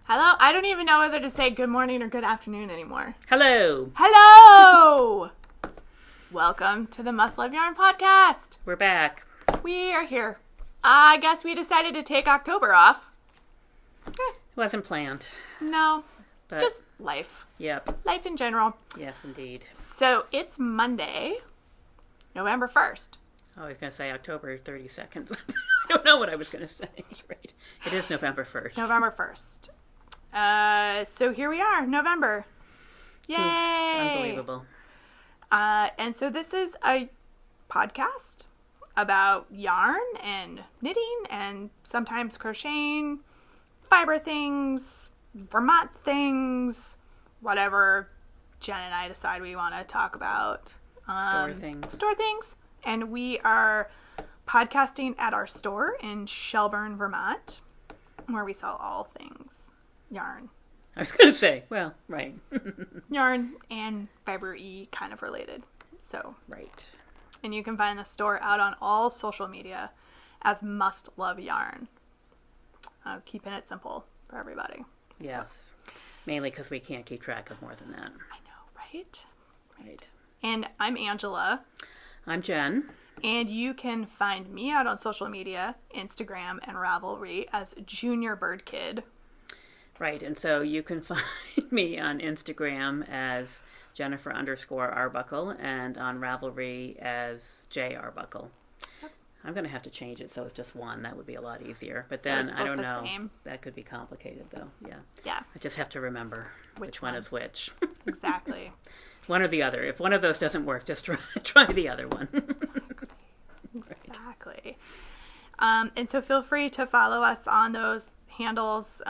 Hello? I don't even know whether to say good morning or good afternoon anymore. Hello. Hello! Welcome to the Must Love Yarn podcast. We're back. We are here. I guess we decided to take October off. It wasn't planned. No, But, just life. Yep. Life in general. Yes, indeed. So it's Monday, November 1st. I was going to say October 32nd. I don't know what I was going to say. Right. It is November 1st. November 1st. So here we are, November. Yay! It's unbelievable. And so this is a podcast about yarn and knitting and sometimes crocheting, fiber things, Vermont things, whatever Jen and I decide we want to talk about. Store things. And we are podcasting at our store in Shelburne, Vermont, where we sell all things yarn. I was going to say, well, right. Yarn and fiber-y kind of related. So, Right. and you can find the store out on all social media as Must Love Yarn. Keeping it simple for everybody. Yes. So. Mainly because we can't keep track of more than that. I know, right? Right. And I'm Angela. I'm Jen. And you can find me out on social media, Instagram and Ravelry as Junior Bird Kid. Right. And so you can find me on Instagram as Jennifer_Arbuckle and on Ravelry as J.Arbuckle. Yep. I'm going to have to change it so it's just one. That would be a lot easier. But So then, it's I don't both the know. same. That could be complicated, though. Yeah. Yeah. I just have to remember which one is which. Exactly. One or the other. If one of those doesn't work, just try the other one. Exactly. And so feel free to follow us on those handles.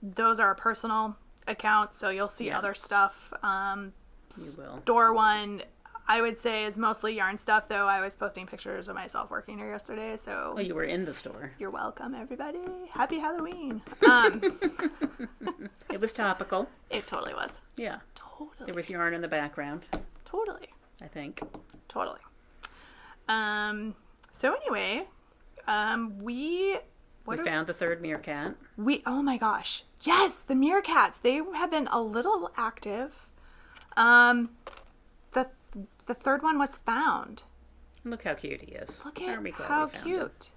Those are our personal accounts, so you'll see other stuff. You will. Store one, I would say, is mostly yarn stuff, though I was posting pictures of myself working here yesterday, so... Oh, you were in the store. You're welcome, everybody. Happy Halloween. It was topical. It totally was. Yeah. Totally. There was yarn in the background, Totally. I think. Totally. So anyway, we found the third meerkat. oh my gosh. Yes, the meerkats. They have been a little active. The third one was found. Look how cute he is. Look at Aren't we glad how we found cute.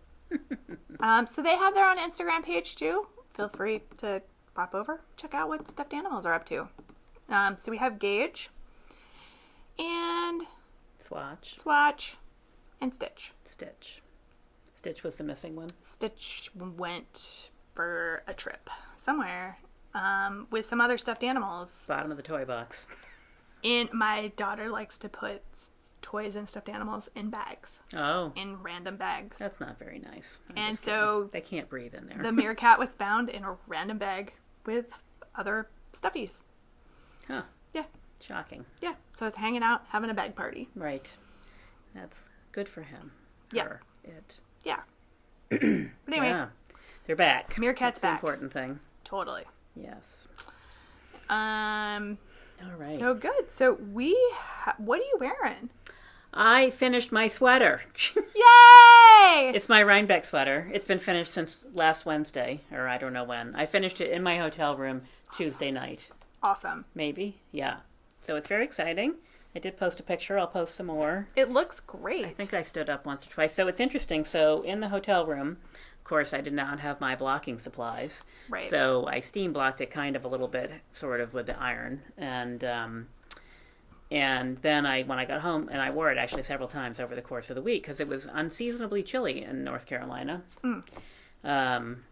So they have their own Instagram page too. Feel free to pop over, check out what stuffed animals are up to. So we have Gage and Swatch and Stitch. Stitch was the missing one. Stitch went for a trip somewhere with some other stuffed animals. Bottom of the toy box. And my daughter likes to put toys and stuffed animals in bags. Oh. In random bags. That's not very nice. And so... They can't breathe in there. The meerkat was found in a random bag with other stuffies. Huh. Yeah. Shocking. Yeah. So it's hanging out, having a bag party. Right. That's good for him. Yeah. Her. It. Yeah. But anyway. Yeah. They're back. Meerkat's That's back. the important thing. Totally. Yes. All right. So good. So what are you wearing? I finished my sweater. Yay! It's my Rhinebeck sweater. It's been finished since last Wednesday, or I don't know when. I finished it in my hotel room Tuesday night. Awesome. Maybe. Yeah. So it's very exciting. I did post a picture. I'll post some more. It looks great. I think I stood up once or twice. So it's interesting. So in the hotel room, of course, I did not have my blocking supplies. Right. So I steam blocked it kind of a little bit, sort of, with the iron. And then when I got home, and I wore it actually several times over the course of the week because it was unseasonably chilly in North Carolina. And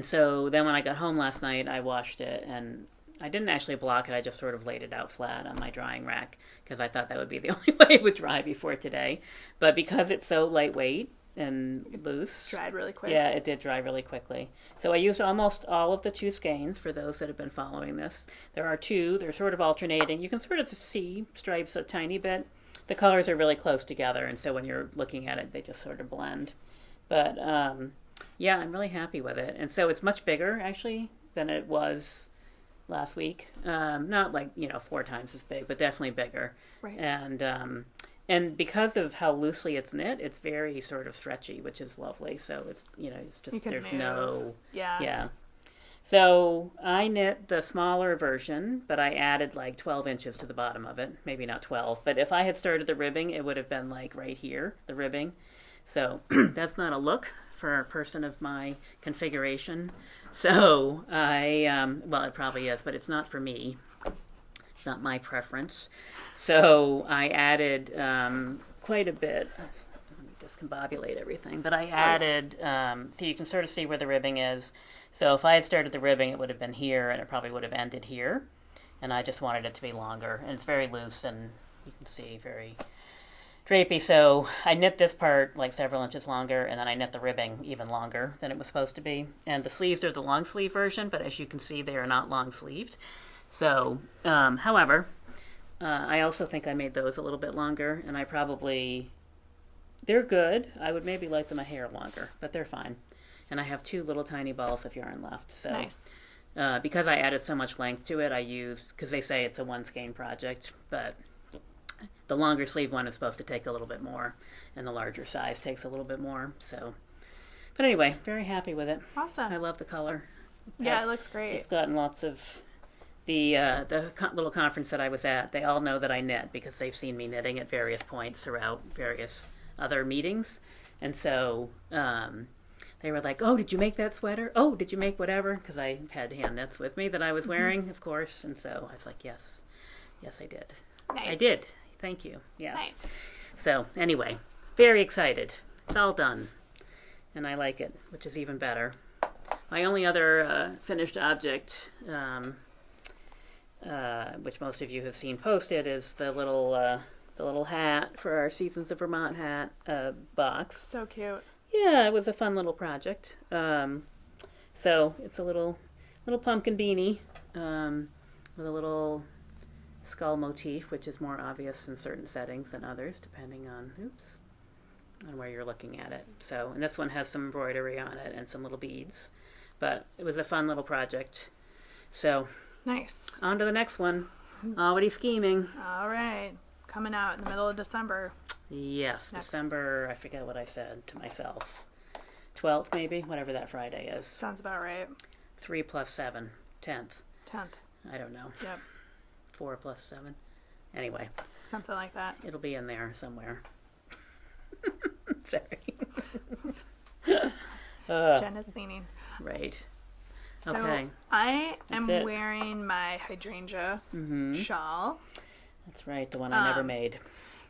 so then when I got home last night, I washed it, and I didn't actually block it. I just sort of laid it out flat on my drying rack because I thought that would be the only way it would dry before today. But because it's so lightweight and loose. Dried really quick. Yeah, it did dry really quickly. So I used almost all of the two skeins for those that have been following this. There are two. They're sort of alternating. You can sort of see stripes a tiny bit. The colors are really close together, and so when you're looking at it, they just sort of blend. But, yeah, I'm really happy with it. And so it's much bigger, actually, than it was last week. Not like, 4 times as big, but definitely bigger. Right. And because of how loosely it's knit, it's very sort of stretchy, which is lovely. So it's, it's just, You can there's move. no... Yeah. Yeah. So I knit the smaller version, but I added like 12 inches to the bottom of it. Maybe not 12, but if I had started the ribbing, it would have been like right here, the ribbing. So that's not a look for a person of my configuration. So well, it probably is, but it's not for me. It's not my preference. So I added quite a bit. Let me discombobulate everything. But I added, so you can sort of see where the ribbing is. So if I had started the ribbing, it would have been here, and it probably would have ended here. And I just wanted it to be longer. And it's very loose, and you can see very drapey. So I knit this part like several inches longer, and then I knit the ribbing even longer than it was supposed to be. And the sleeves are the long sleeve version, but as you can see, they are not long sleeved. So, however, I also think I made those a little bit longer, and they're good. I would maybe like them a hair longer, but they're fine. And I have 2 little tiny balls of yarn left. So, Nice. Because I added so much length to it, because they say it's a 1 skein project, but the longer sleeve one is supposed to take a little bit more, and the larger size takes a little bit more. So, but anyway, very happy with it. Awesome. I love the color. Yeah, it looks great. It's gotten lots of the little conference that I was at. They all know that I knit because they've seen me knitting at various points throughout various other meetings, and so they were like, "Oh, did you make that sweater? Oh, did you make whatever?" Because I had hand knits with me that I was wearing, of course, and so I was like, "Yes, I did. Nice. I did. Thank you. Yes." Nice. So anyway, very excited. It's all done, and I like it, which is even better. My only other finished object, which most of you have seen posted, is the little hat for our Seasons of Vermont hat box. So cute. Yeah, it was a fun little project. So it's a little pumpkin beanie with a little skull motif, which is more obvious in certain settings than others, depending on where you're looking at it. So, and this one has some embroidery on it and some little beads, but it was a fun little project. So, Nice. on to the next one. Already scheming. All right. Coming out in the middle of December. Yes, Next. December, I forget what I said to myself. 12th, maybe, whatever that Friday is. Sounds about right. 3 plus 7, 10th. 10th. I don't know. Yep. 4 plus 7. Anyway, Something like that. it'll be in there somewhere. Sorry. Jen is leaning. Right. So Okay. I That's am it. wearing my hydrangea shawl. That's right, the one I never made.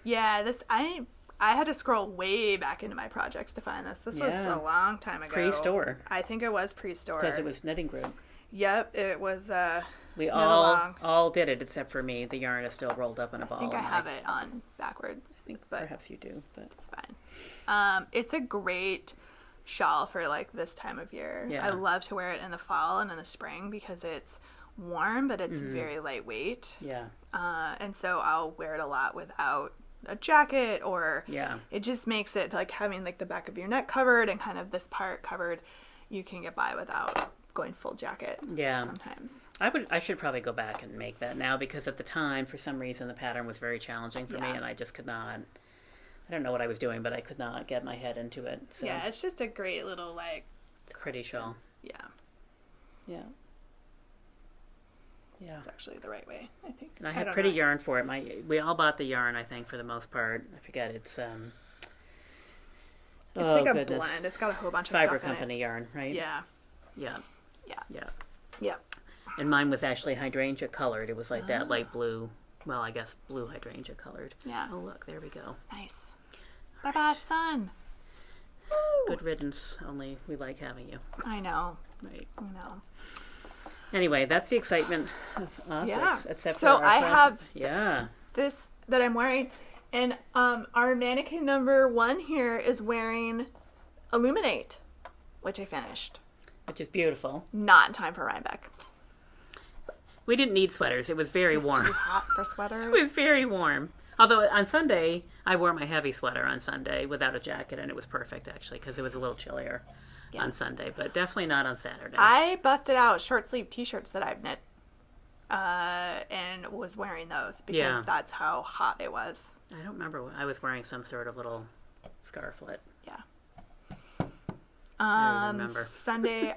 Yeah, I had to scroll way back into my projects to find this. This was Yeah. a long time ago. Pre-store. I think it was pre-store. Because it was knitting group. Yep, it was. We knit along. all did it except for me. The yarn is still rolled up in a ball. I think I and have it on backwards, but Perhaps you do, but it's fine. It's a great shawl for like this time of year. Yeah. I love to wear it in the fall and in the spring because it's warm, but it's very lightweight. yeah. And so I'll wear it a lot without a jacket, or Yeah. it just makes it like having like the back of your neck covered and kind of this part covered. You can get by without going full jacket. Yeah. Sometimes. I should probably go back and make that now, because at the time, for some reason, the pattern was very challenging for me, Yeah. and I just could not. I don't know what I was doing, but I could not get my head into it. So Yeah, it's just a great little like. pretty shawl. Yeah, Yeah. Yeah. it's actually the right way, I think. And I have don't pretty know. yarn for it. We all bought the yarn, I think, for the most part. I forget. It's It's like a goodness. blend. It's got a whole bunch of Fiber stuff Company yarn, in right? it. Yeah, Yeah. yeah, Yeah. yeah. And mine was actually hydrangea colored. It was like that light blue. Well, I guess blue hydrangea colored. Yeah. Oh, look, there we go. Nice. Bye bye, sun. Good riddance. Only we like having you. I know. Right. I know. Anyway, that's the excitement of optics. Yeah. Except So for our I project. have Yeah. this that I'm wearing, and our mannequin number 1 here is wearing Illuminate, which I finished. Which is beautiful. Not in time for Rhinebeck. We didn't need sweaters. It was very It's warm. too hot for sweaters. It was very warm. Although on Sunday, I wore my heavy sweater on Sunday without a jacket, and it was perfect, actually, because it was a little chillier on Sunday, but definitely not on Saturday. I busted out short sleeve t-shirts that I've knit and was wearing those because that's how hot it was. I don't remember. I was wearing some sort of little scarflet. Yeah. I remember. Sunday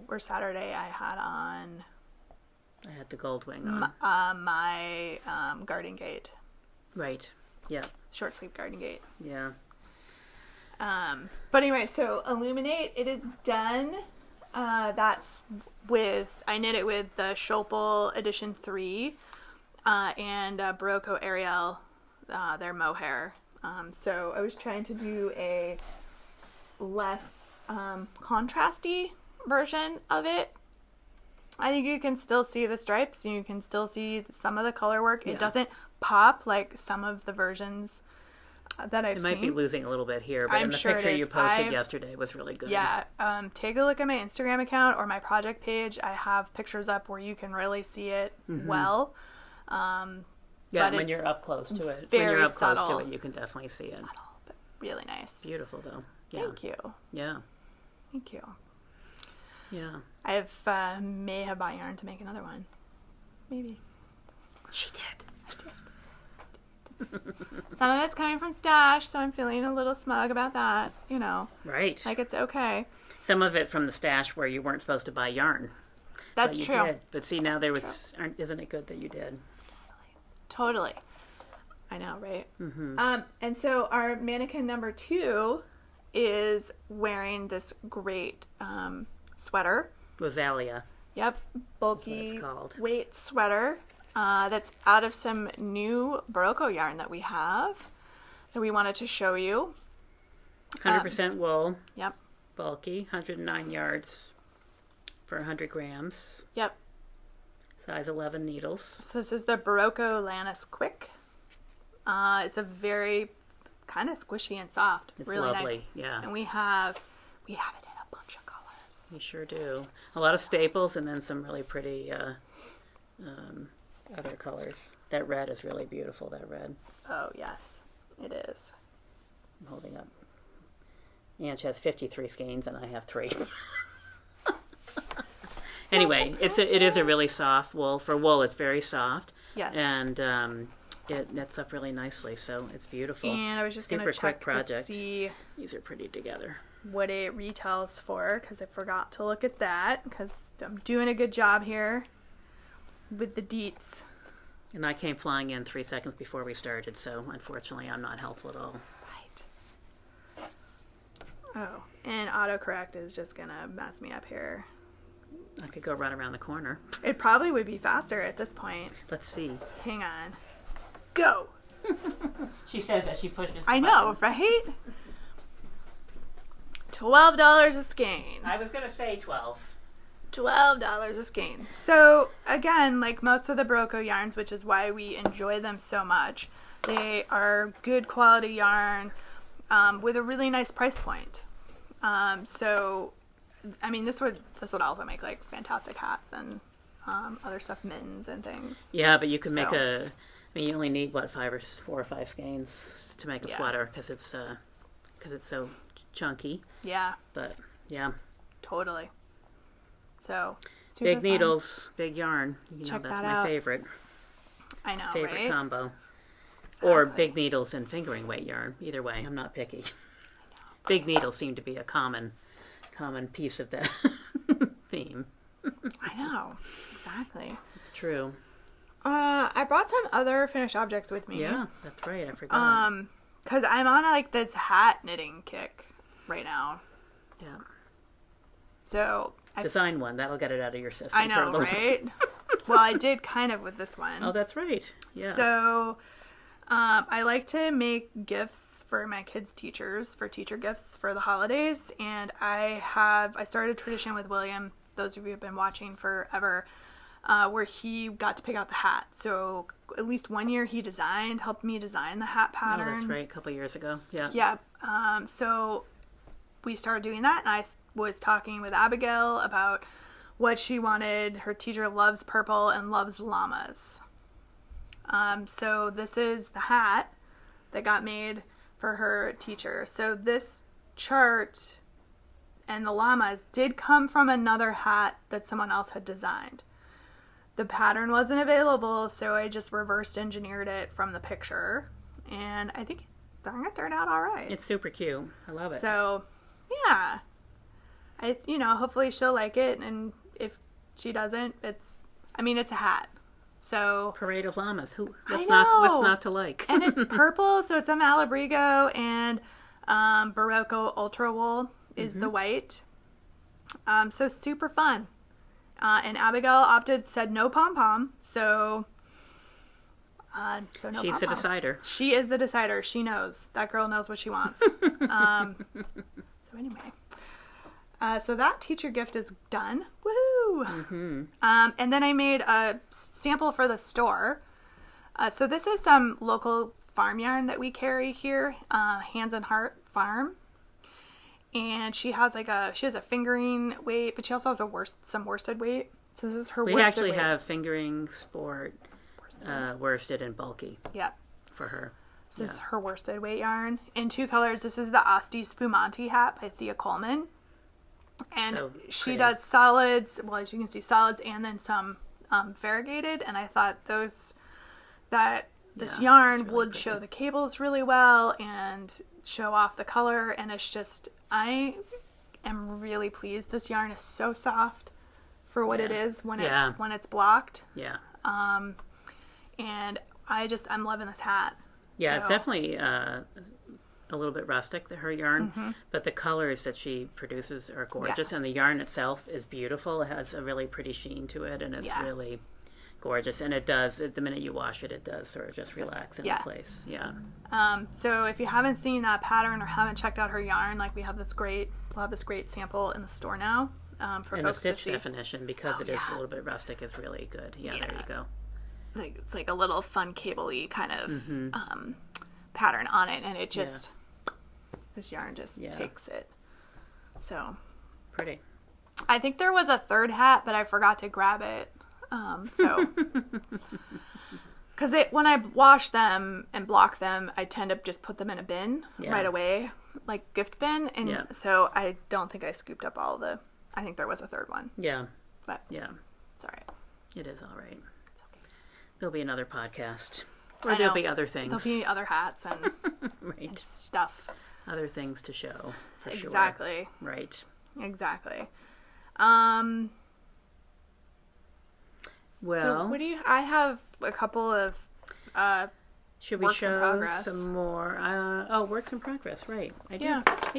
or Saturday I had on I had the gold wing on. my garden gate. Right. Yeah. Short sleeve garden gate. Yeah. But anyway, so Illuminate, it is done. That's I knit it with the Schoppel Edition 3 and Berroco Ariel, their mohair. So I was trying to do a less contrasty version of it. I think you can still see the stripes and you can still see some of the color work. Yeah. It doesn't pop like some of the versions that I've seen. It might be losing a little bit here, but I'm in the sure it picture you is. posted yesterday was really good. Yeah, take a look at my Instagram account or my project page. I have pictures up where you can really see it well. Yeah, but when it's you're up close to it. very When you're up subtle. close to it, you can definitely see it. Subtle, but really nice. Beautiful, though. Yeah. Thank you. Yeah. Thank you. Yeah. I have may have bought yarn to make another one. Maybe. She did. Some of it's coming from Stash, so I'm feeling a little smug about that. You know, Right. like it's okay. Some of it from the stash where you weren't supposed to buy yarn. That's but you true. did. But see, now isn't it good that you did? Totally. I know, right? Mm-hmm. And so our mannequin number 2 is wearing this great sweater. Rosalia. Yep, bulky That's what it's called. weight sweater that's out of some new Berroco yarn that we have that we wanted to show you. 100% wool, Yep, bulky, 109 yards for 100 grams, yep. size 11 needles. So this is the Berroco Atlantis Quick. It's a very kind of squishy and soft. It's really lovely, nice. yeah. And we have it in a bunch of colors. You sure do. A lot of staples and then some really pretty other colors. That red is really beautiful, that red. Oh, yes, it is. I'm holding up. Ange has 53 skeins and I have 3. Anyway, it is a really soft wool. For wool, it's very soft. Yes. And it knits up really nicely, so it's beautiful. And I was just going to Super quick check to project. see These are pretty together. what it retails for, because I forgot to look at that, because I'm doing a good job here with the deets. And I came flying in 3 seconds before we started, so unfortunately I'm not helpful at all. Right. Oh, and autocorrect is just going to mess me up here. I could go right around the corner. It probably would be faster at this point. Let's see. Hang on. Go! She says that she pushes. I know, right? $12 a skein. I was going to say 12. $12 a skein. So again, like most of the Berroco yarns, which is why we enjoy them so much, they are good quality yarn with a really nice price point. So, I mean, this would also make like fantastic hats and other stuff, mittens and things. Yeah, but you can make So- you only need 4 or 5 skeins to make a sweater because it's so chunky. Yeah, But yeah, totally. So super big fun. needles, big yarn. Check That's that my out. favorite right? combo. Or Exactly. big needles and fingering weight yarn. Either way, I'm not picky. Big needles seem to be a common piece of that theme. I know, exactly. It's true. I brought some other finished objects with me. Yeah, that's right. I forgot. Because I'm on like this hat knitting kick right now. Yeah. So Design one. That'll get it out of your system. I for a know, little right? Well, I did kind of with this one. Oh, that's right. Yeah. So I like to make gifts for my kids' teachers, for teacher gifts for the holidays. And I started a tradition with William, those of you who have been watching forever, where he got to pick out the hat. So at least one year he helped me design the hat pattern. Oh, that's right. A couple years ago. Yeah. Yeah. So we started doing that, and I was talking with Abigail about what she wanted. Her teacher loves purple and loves llamas. So this is the hat that got made for her teacher. So this chart and the llamas did come from another hat that someone else had designed. The pattern wasn't available, so I just reversed engineered it from the picture, and I think it turned out all right. It's super cute. I love it. So, yeah. hopefully she'll like it. And if she doesn't, it's a hat. So Parade of Llamas. What's know. not to like? And it's purple, so it's a Malabrigo, and Berroco Ultra Wool is the white. So super fun. And Abigail said no pom-pom, so no She's the decider. She is the decider. She knows. That girl knows what she wants. So anyway. So that teacher gift is done. Woo! Mm-hmm. And then I made a sample for the store. So this is some local farm yarn that we carry here, Hands and Heart Farm. And she has a fingering weight, but she also has some worsted weight. So this is her worsted weight. We actually have fingering sport worsted and bulky. Yeah. For her. This is her worsted weight yarn in 2 colors. This is the Asti Spumanti hat by Thea Coleman. And she does solids, well, as you can see, solids and then some variegated. And I thought this yarn would show the cables really well and show off the color. And it's just, I am really pleased. This yarn is so soft for what it is when it's blocked. Yeah. And I'm loving this hat. Yeah, it's definitely a little bit rustic, her yarn, but the colors that she produces are gorgeous, and the yarn itself is beautiful. It has a really pretty sheen to it, and it's really gorgeous. And it does, the minute you wash it, it does sort of just relax into place. Yeah. So if you haven't seen a pattern or haven't checked out her yarn, we'll have this great sample in the store now for and folks to see. And the stitch definition, because it is a little bit rustic, is really good. Yeah, there you go. It's like a little fun cable-y kind of pattern on it, and it just this yarn just takes it. So pretty. I think there was a third hat, but I forgot to grab it. So because when I wash them and block them, I tend to just put them in a bin right away, like gift bin, and so I don't think I scooped up all the. I think there was a third one. Yeah, but it's all right. It is all right. There'll be another podcast. Or there'll be other things. There'll be other hats and, and stuff. Other things to show, for sure. Exactly. Right. Exactly. Well. So I have a couple of should we show some more? Works in progress, right. I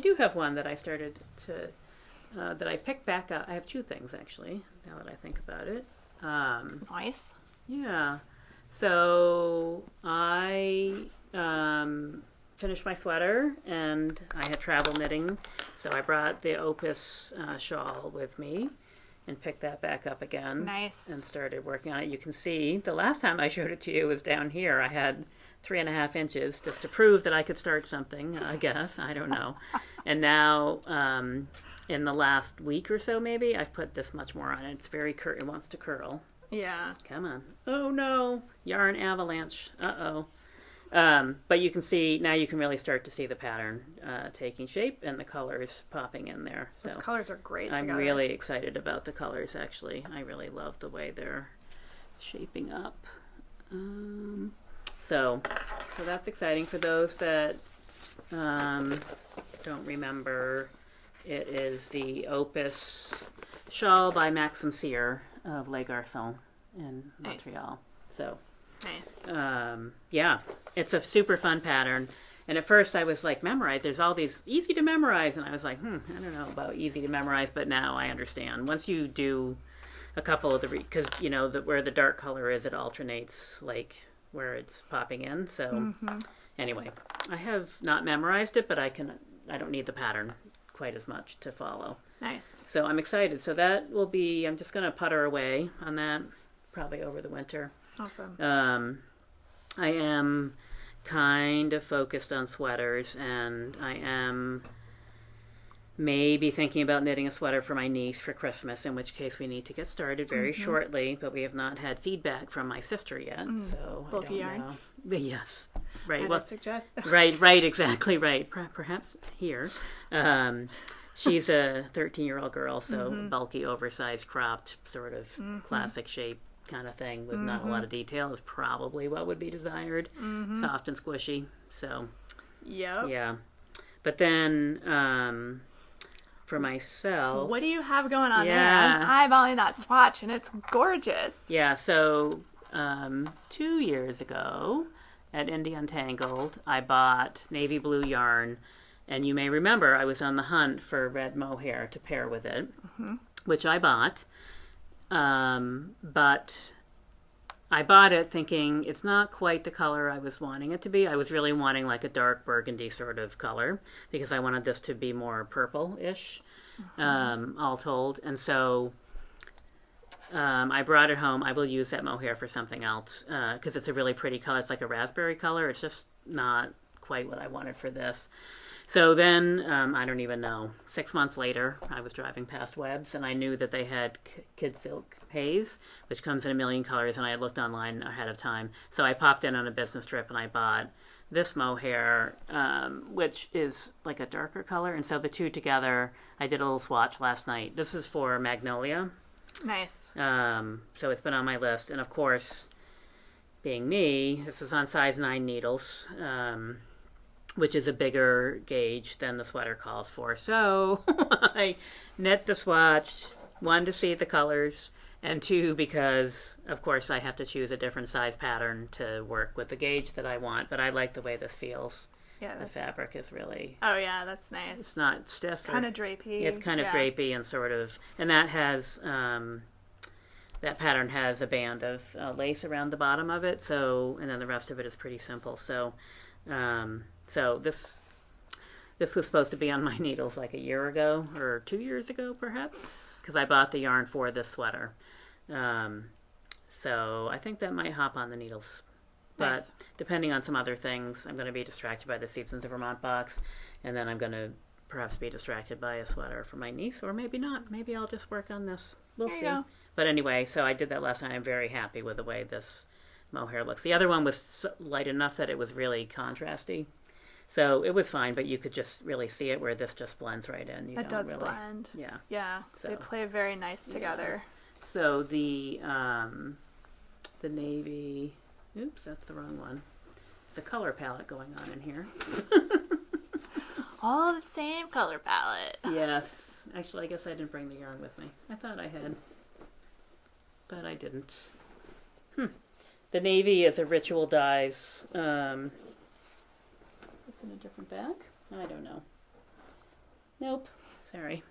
do have one that I started to, that I picked back up. I have 2 things, actually, now that I think about it. Nice. Yeah. So I finished my sweater, and I had travel knitting, so I brought the Opus shawl with me and picked that back up again. Nice. And started working on it. You can see the last time I showed it to you was down here. I had 3.5 inches just to prove that I could start something, I guess. I don't know. And now in the last week or so, maybe, I've put this much more on it. It's very it wants to curl. Yeah. Come on. Oh no. Yarn avalanche. Uh-oh. But you can see, now you can really start to see the pattern taking shape and the colors popping in there. So those colors are great I'm together. really excited about the colors, actually. I really love the way they're shaping up. So that's exciting for those that don't remember. It is the Opus shawl by Maxime Cyr of Les Garçons in Montreal. So nice. It's a super fun pattern. And at first I was like, memorize. There's all these easy to memorize, and I was like, I don't know about easy to memorize, but now I understand. Once you do a couple of because where the dark color is, it alternates where it's popping in. So anyway, I have not memorized it, but I don't need the pattern quite as much to follow. Nice. So I'm excited. So that will be, I'm just going to putter away on that probably over the winter. Awesome. I am kind of focused on sweaters, and I am maybe thinking about knitting a sweater for my niece for Christmas, in which case we need to get started very shortly, but we have not had feedback from my sister yet, so I don't know. But yes. Right. I suggest. Right, exactly right. Perhaps here. She's a 13-year-old girl, so bulky, oversized, cropped, sort of classic shape kind of thing with not a lot of detail is probably what would be desired. Soft and squishy. So, yeah. But then, for myself. What do you have going on there? Yeah. I'm eyeballing that swatch, and it's gorgeous. Yeah, so 2 years ago at Indy Untangled, I bought navy blue yarn. And you may remember I was on the hunt for red mohair to pair with it, which I bought. But I bought it thinking it's not quite the color I was wanting it to be. I was really wanting like a dark burgundy sort of color because I wanted this to be more purple-ish, all told. And so I brought it home. I will use that mohair for something else because it's a really pretty color. It's like a raspberry color. It's just not quite what I wanted for this. So then, I don't even know, 6 months later, I was driving past Webb's, and I knew that they had Kid Silk Haze, which comes in a million colors, and I had looked online ahead of time. So I popped in on a business trip, and I bought this mohair, which is like a darker color. And so the two together, I did a little swatch last night. This is for Magnolia. Nice. So it's been on my list. And of course, being me, this is on size 9 needles. Which is a bigger gauge than the sweater calls for. So I knit the swatch, 1, to see the colors, and 2, because, of course, I have to choose a different size pattern to work with the gauge that I want. But I like the way this feels. Yeah, the fabric is really... Oh, yeah, that's nice. It's not stiff. Kind of drapey. It's kind of drapey and sort of... And that has... that pattern has a band of lace around the bottom of it. So, and then the rest of it is pretty simple. So... So this was supposed to be on my needles like a year ago or 2 years ago, perhaps, because I bought the yarn for this sweater. So I think that might hop on the needles. But nice. Depending on some other things, I'm going to be distracted by the Seasons of Vermont box, and then I'm going to perhaps be distracted by a sweater for my niece, or maybe not. Maybe I'll just work on this. We'll see. Go. But anyway, so I did that last night. I'm very happy with the way this mohair looks. The other one was light enough that it was really contrasty. So it was fine, but you could just really see it where this just blends right in. It does really blend. Yeah. Yeah. So, they play very nice together. So the navy, oops, that's the wrong one. It's a color palette going on in here. All the same color palette. Yes. Actually, I guess I didn't bring the yarn with me. I thought I had, but I didn't. The navy is a Ritual Dyes. It's in a different bag? I don't know. Nope. Sorry.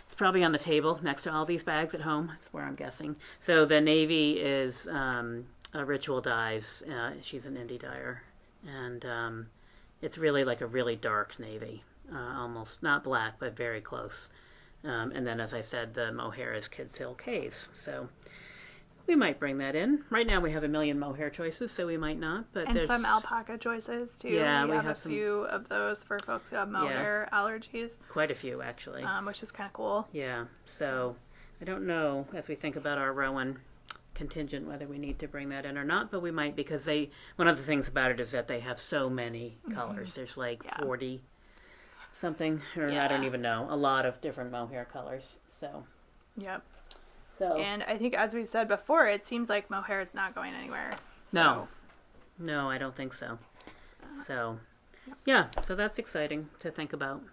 It's probably on the table next to all these bags at home. That's where I'm guessing. So the navy is a Ritual Dyes. She's an indie dyer. And it's really like a really dark navy. Almost not black, but very close. And then, as I said, the mohair is Kid Silk Haze. So... we might bring that in. Right now we have a million mohair choices, so we might not. But and some alpaca choices, too. Yeah, we have a few of those for folks who have mohair allergies. Quite a few, actually. Which is kind of cool. Yeah, so I don't know, as we think about our Rowan contingent, whether we need to bring that in or not, but we might, because one of the things about it is that they have so many colors. There's like 40 something, or I don't even know, a lot of different mohair colors. So. Yep. So. And I think, as we said before, it seems like mohair is not going anywhere. So. No, I don't think so. So, yeah, so that's exciting to think about.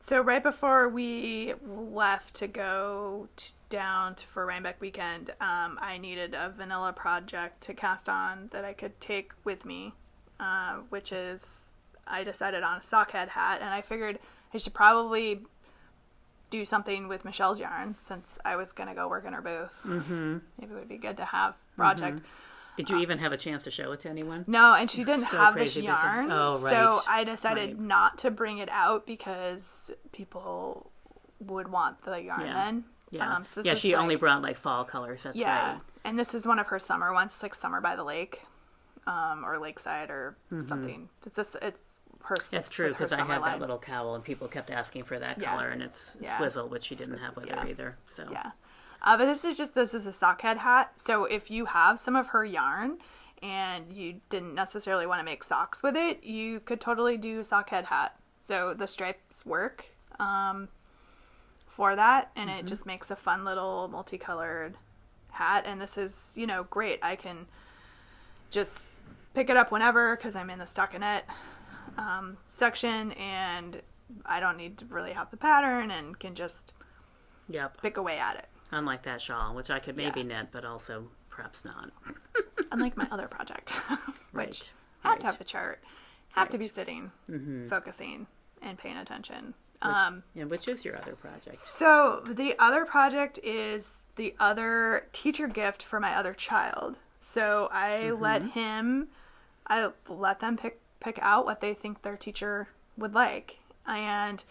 So right before we left to go down for Rhinebeck weekend, I needed a vanilla project to cast on that I could take with me, which is, I decided on a sockhead hat, and I figured I should probably do something with Michelle's yarn since I was going to go work in her booth. Mm-hmm. Maybe it would be good to have a project. Did you even have a chance to show it to anyone? No, and she didn't have this yarn. Oh, right. So I decided not to bring it out because people would want the yarn then. Yeah, she only brought like fall colors. That's right. And this is one of her summer ones. It's like Summer by the Lake or Lakeside or something. It's her. That's true, because I had that little cowl and people kept asking for that color, and it's Swizzle, which she didn't have with her either. So but this is a sockhead hat. So if you have some of her yarn and you didn't necessarily want to make socks with it, you could totally do sockhead hat. So the stripes work for that, and it just makes a fun little multicolored hat. And this is, great. I can just pick it up whenever because I'm in the stockinette section, and I don't need to really have the pattern and can just Yep. pick away at it. Unlike that shawl, which I could maybe knit, but also perhaps not. Unlike my other project, Right. which I have to have the chart, have to be sitting, Mm-hmm. focusing, and paying attention. Which is your other project? So the other project is the other teacher gift for my other child. So I let them pick out what they think their teacher would like. And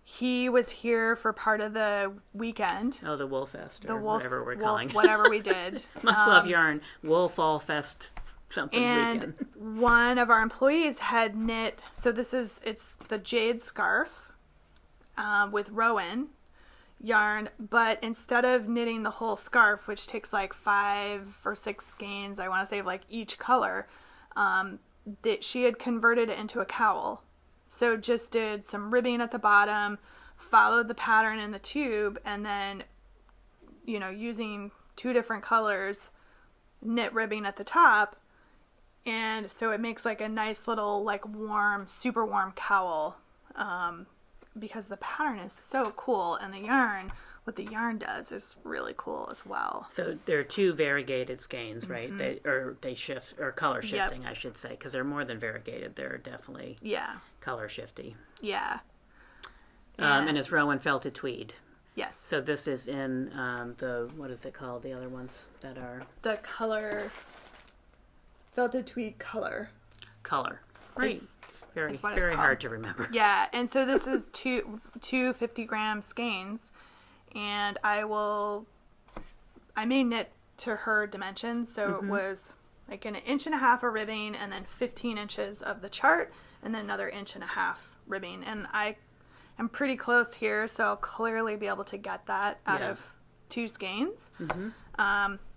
he was here for part of the weekend. Oh, the Wool Fest, or The Wolf, whatever we're Wolf- calling it. whatever we did. Must love yarn. Wool Fall Fest something And weekend. one of our employees had knit, so it's the jade scarf with Rowan yarn, but instead of knitting the whole scarf, which takes like 5 or 6 skeins, I want to say, like each color, that she had converted it into a cowl. So just did some ribbing at the bottom, followed the pattern in the tube, and then, using 2 different colors, knit ribbing at the top. And so it makes like a nice little, like warm, super warm cowl, because the pattern is so cool, and what the yarn does is really cool as well. So there are 2 variegated skeins, right? They shift, or color shifting, I should say, because they're more than variegated. They're definitely color shifty. Yeah. And it's Rowan felted tweed. Yes. So this is in what is it called? The other ones that are the color, felted tweed color. Right. Very hard to remember. Yeah, and so this is two 50-gram skeins, and I may knit to her dimensions, so it was like an 1.5 inches of ribbing, and then 15 inches of the chart, and then another 1.5 inches ribbing, and I am pretty close here, so I'll clearly be able to get that out of 2 skeins.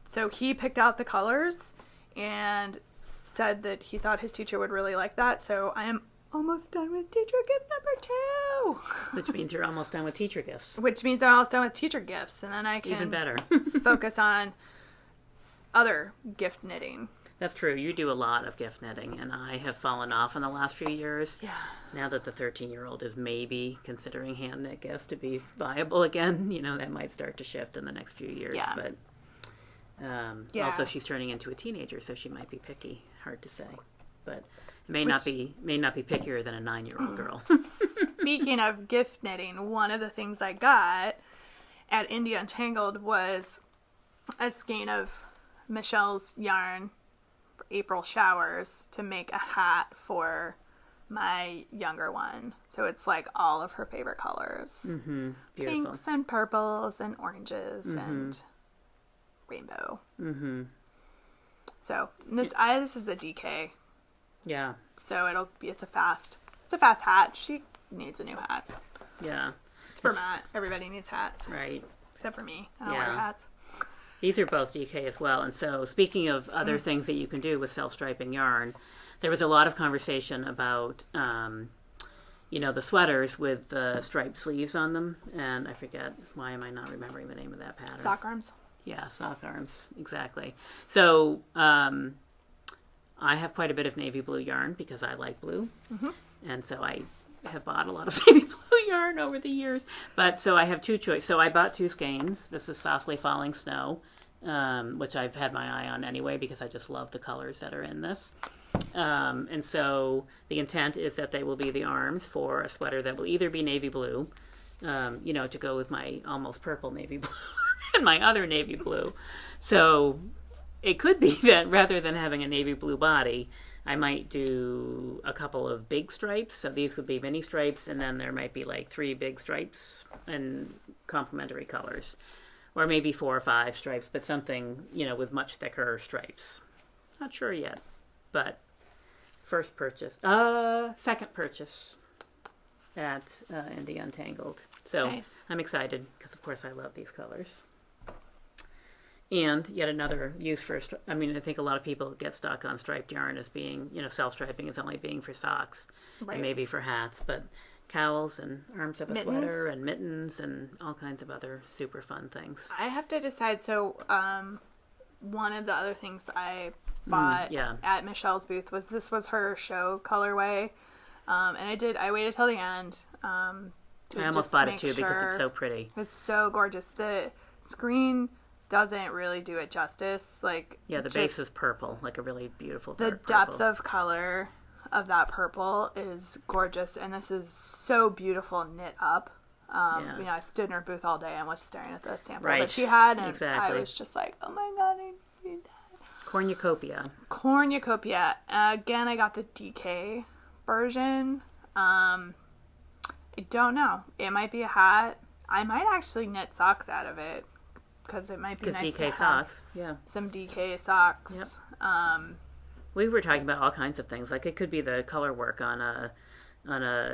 So he picked out the colors and said that he thought his teacher would really like that, so I am almost done with teacher gift number 2. Which means you're almost done with teacher gifts. Which means I'm almost done with teacher gifts, and then I can even better focus on other gift knitting. That's true. You do a lot of gift knitting, and I have fallen off in the last few years. Yeah. Now that the 13-year-old is maybe considering hand knit gifts to be viable again, that might start to shift in the next few years. Yeah. But also she's turning into a teenager, so she might be picky. Hard to say, but it may not be pickier than a 9-year-old girl. Speaking of gift knitting, one of the things I got at Indy Untangled was a skein of Michelle's yarn for April showers to make a hat for my younger one. So it's like all of her favorite colors. Beautiful. Pinks and purples and oranges and rainbow. So this is a DK. Yeah. So it's a fast hat. She needs a new hat. Yeah. It's for Matt. Everybody needs hats. Right. Except for me. I don't wear hats. These are both DK as well. And so speaking of other things that you can do with self-striping yarn, there was a lot of conversation about, the sweaters with the striped sleeves on them. And I forget, why am I not remembering the name of that pattern? Sock arms. Yeah, sock arms. Exactly. So I have quite a bit of navy blue yarn because I like blue. And so I have bought a lot of navy blue yarn over the years. But so I have 2 choices. So I bought 2 skeins. This is Softly Falling Snow, which I've had my eye on anyway because I just love the colors that are in this. And so the intent is that they will be the arms for a sweater that will either be navy blue, to go with my almost purple navy blue and my other navy blue. So it could be that rather than having a navy blue body, I might do a couple of big stripes. So these would be mini stripes, and then there might be like 3 big stripes and complementary colors. Or maybe 4 or 5 stripes, but something, with much thicker stripes. Not sure yet, but second purchase at Indy Untangled. So nice. I'm excited because, of course, I love these colors. And yet another use for, I think a lot of people get stuck on striped yarn as being, self-striping as only being for socks and maybe for hats, but cowls and arms of a sweater and mittens and all kinds of other super fun things. I have to decide. So one of the other things I bought at Michelle's booth was her show colorway And I waited till the end. I almost bought it too because it's so pretty. It's so gorgeous. The screen doesn't really do it justice. Like, yeah, the base is purple, like a really beautiful the dark depth purple. of color of that purple is gorgeous, and this is so beautiful knit up. You know, I stood in her booth all day and was staring at the sample that she had, and I was just like, oh my god, I need that. Cornucopia. Again, I got the DK version. I don't know. It might be a hat. I might actually knit socks out of it because it might be nice DK to have socks. Yeah, some DK socks. Yep. We were talking about all kinds of things. Like, it could be the color work on a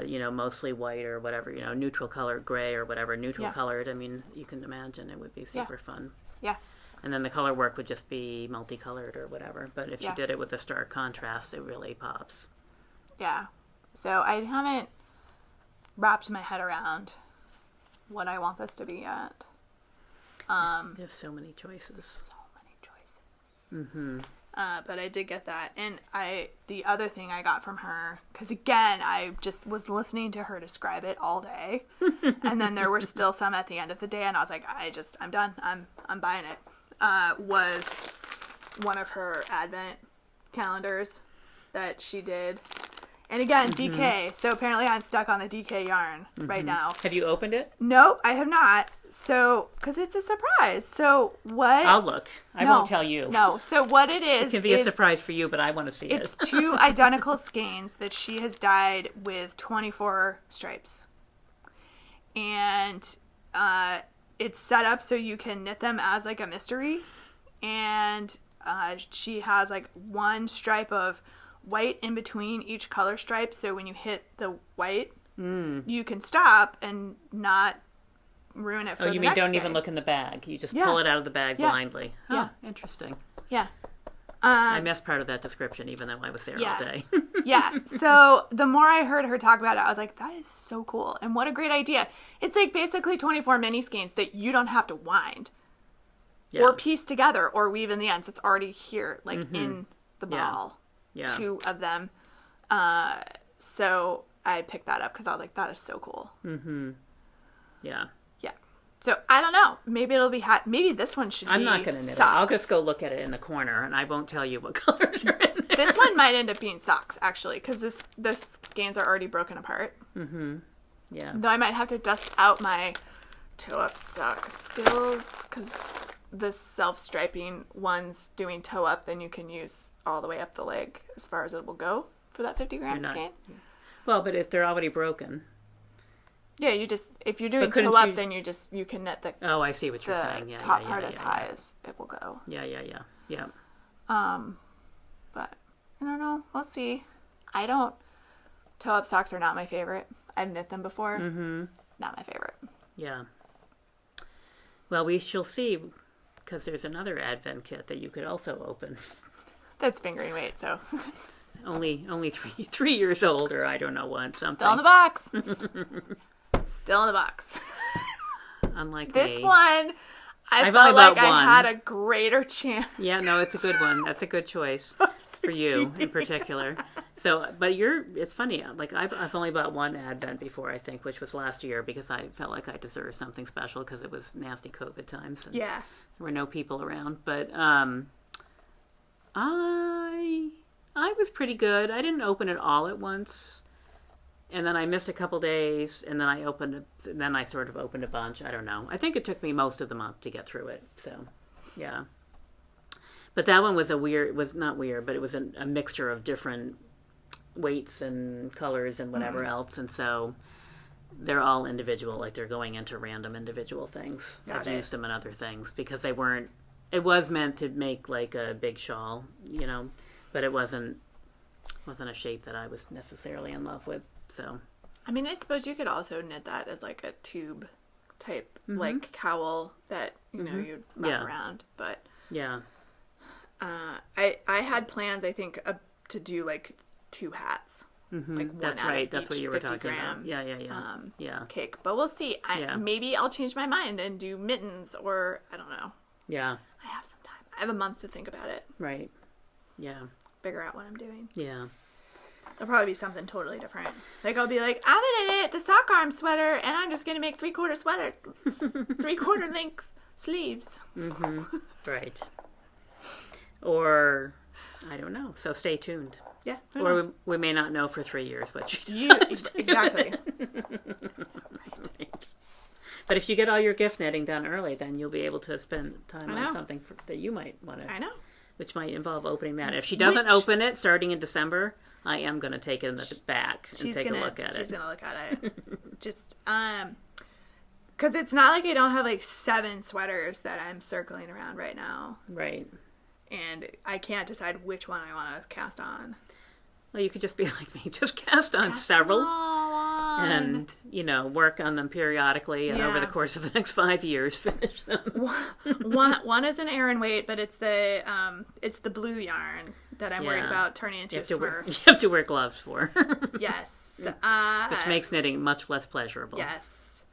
you know, mostly white or whatever, you know, neutral colored gray or whatever, neutral colored. I mean, you can imagine it would be super fun. Yeah. And then the color work would just be multicolored or whatever. But if you did it with a stark contrast, it really pops. Yeah. So I haven't wrapped my head around what I want this to be yet. There's so many choices. Mm-hmm. But I did get that. And the other thing I got from her, because again, I just was listening to her describe it all day. And then there were still some at the end of the day. And I was like, I'm done. I'm buying it. Was one of her advent calendars that she did. And again, DK. So apparently I'm stuck on the DK yarn right now. Have you opened it? Nope, I have not. So, because it's a surprise. So what? I'll look. I won't tell you. No. So what it is. It can be a surprise for you, but I want to see it. It's 2 identical skeins that she has dyed with 24 stripes. And it's set up so you can knit them as like a mystery. And she has like one stripe of white in between each color stripe, so when you hit the white you can stop and not ruin it for the next day. Oh, you mean don't even look in the bag, you just pull it out of the bag blindly. Interesting. I missed part of that description even though I was there all day. So the more I heard her talk about it, I was like, that is so cool, and what a great idea. It's like basically 24 mini skeins that you don't have to wind or piece together or weave in the ends. It's already here, like in the ball. 2 of them. So I picked that up because I was like, that is so cool. Yeah. So I don't know. Maybe it'll be hot. Maybe this one should be I'm not going to knit it. I'll just go look at it in the corner and I won't tell you what colors are in there. This one might end up being socks, actually, because the skeins are already broken apart. Yeah. Though I might have to dust out my toe-up sock skills, because the self-striping ones doing toe-up, then you can use all the way up the leg as far as it will go for that 50-gram skein. Well, but if they're already broken. Yeah, if you're doing toe-up, then you can knit the Oh, I see what you're saying. Yeah, top part as high as it will go. Yeah. But I don't know. We'll see. Toe-up socks are not my favorite. I've knit them before. Not my favorite. Yeah. Well, we shall see, because there's another Advent kit that you could also open. That's fingering weight, so only 3 years old, or I don't know what, something. Still in the box. Still in the box. Unlike this me. one, I've felt only like bought one. I had a greater chance. Yeah, no, it's a good one. That's a good choice for you in particular. So, but it's funny. Like I've only bought one Advent before, I think, which was last year because I felt like I deserved something special because it was nasty COVID times. And there were no people around, but I was pretty good. I didn't open it all at once, and then I missed a couple days, and then I sort of opened a bunch. I don't know. I think it took me most of the month to get through it. So, yeah. But that one was not weird, but it was a mixture of different weights and colors and whatever else, and so they're all individual, like they're going into random individual things. I've used them in other things because they weren't. It was meant to make like a big shawl, you know, but it wasn't a shape that I was necessarily in love with. So, I mean, I suppose you could also knit that as like a tube type, like cowl that you know you'd wrap around. But I had plans, I think, to do like 2 hats. Like one That's out right. of That's each what you were 50 talking gram, about. Yeah. Cake, but we'll see. Maybe I'll change my mind and do mittens, or I don't know. Yeah. I have some time. I have a month to think about it. Right. Yeah. Figure out what I'm doing. Yeah. It'll probably be something totally different. Like, I'll be like, I'm gonna knit the sock arm sweater, and I'm just gonna make 3/4 sweaters, 3/4 length sleeves. Mm-hmm. Right. Or, I don't know. So stay tuned. Yeah. Or we may not know for 3 years what you exactly. Right. But if you get all your gift knitting done early, then you'll be able to spend time on something that you might want to. I know. Which might involve opening that. If she doesn't open it starting in December, I am going to take it in the back and take a look at it. She's going to look at it. Just, because it's not like I don't have like 7 sweaters that I'm circling around right now. Right. And I can't decide which one I want to cast on. Well, you could just be like me. Just cast on several. And, work on them periodically and over the course of the next 5 years, finish them. One is an Aran weight, but it's the blue yarn that I'm worried about turning into a Smurf. You have to wear gloves for. Yes. Which makes knitting much less pleasurable. Yes.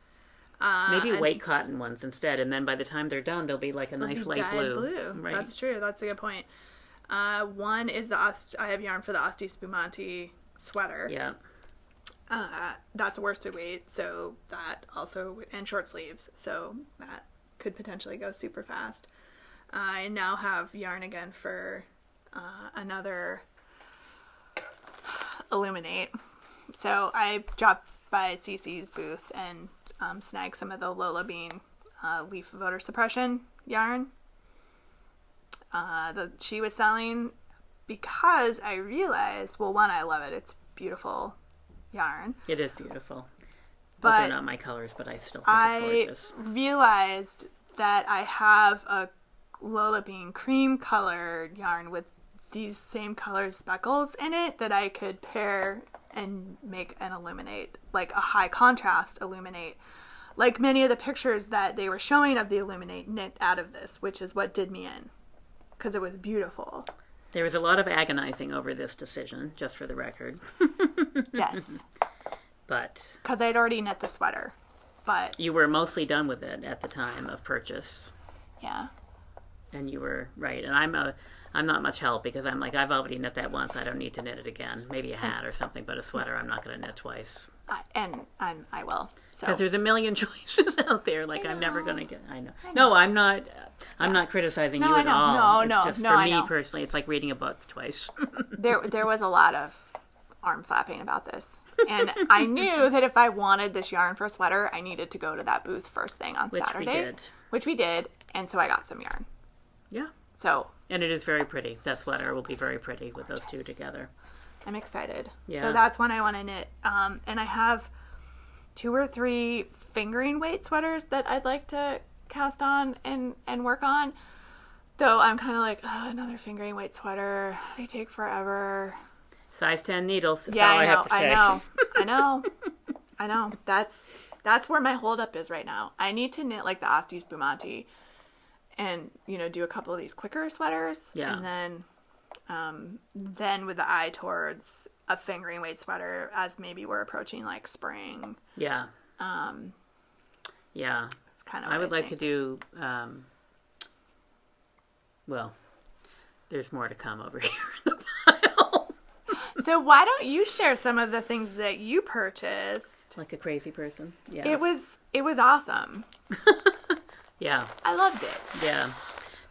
Maybe weight cotton ones instead, and then by the time they're done, they'll be like a nice light blue. Right? That's true. That's a good point. One is I have yarn for the Asti Spumante sweater. Yeah. That's a worsted weight, so that also, and short sleeves, so that could potentially go super fast. I now have yarn again for another Illuminate. So I dropped by Cece's booth and snagged some of the Lola Bean leaf voter suppression yarn that she was selling, because I realized, well, one, I love it. It's beautiful yarn. It is beautiful. But those are not my colors, but I still think it's gorgeous. I realized that I have a Lola Bean cream colored yarn with these same colored speckles in it that I could pair and make an Illuminate, like a high contrast Illuminate, like many of the pictures that they were showing of the Illuminate knit out of this, which is what did me in, because it was beautiful. There was a lot of agonizing over this decision, just for the record. Yes. But because I'd already knit the sweater. But you were mostly done with it at the time of purchase. Yeah. And you were right. And I'm not much help, because I'm like, I've already knit that once. I don't need to knit it again. Maybe a hat or something, but a sweater I'm not going to knit twice. And I will. Because there's a million choices out there. Like, I'm never going to get. I know. No, I'm not. I'm not criticizing you at all. No, it's just for me personally, it's like reading a book twice. There was a lot of arm flapping about this, and I knew that if I wanted this yarn for a sweater, I needed to go to that booth first thing on Saturday, which we did, and so I got some yarn. Yeah. So. And it is very pretty. That sweater will be very pretty with those two together. I'm excited. Yeah. So that's one I want to knit. And I have 2 or 3 fingering weight sweaters that I'd like to cast on and work on. Though I'm kind of like, another fingering weight sweater. They take forever. Size 10 needles. That's yeah, all I have to say. I know. That's where my holdup is right now. I need to knit like the Asti Spumante and, do a couple of these quicker sweaters. Yeah. And then with the eye towards a fingering weight sweater as maybe we're approaching like spring. Yeah. Yeah. It's kind of I would like to do, well, there's more to come over here in the pile. So why don't you share some of the things that you purchased? Like a crazy person. Yeah. It was awesome. Yeah. I loved it. Yeah.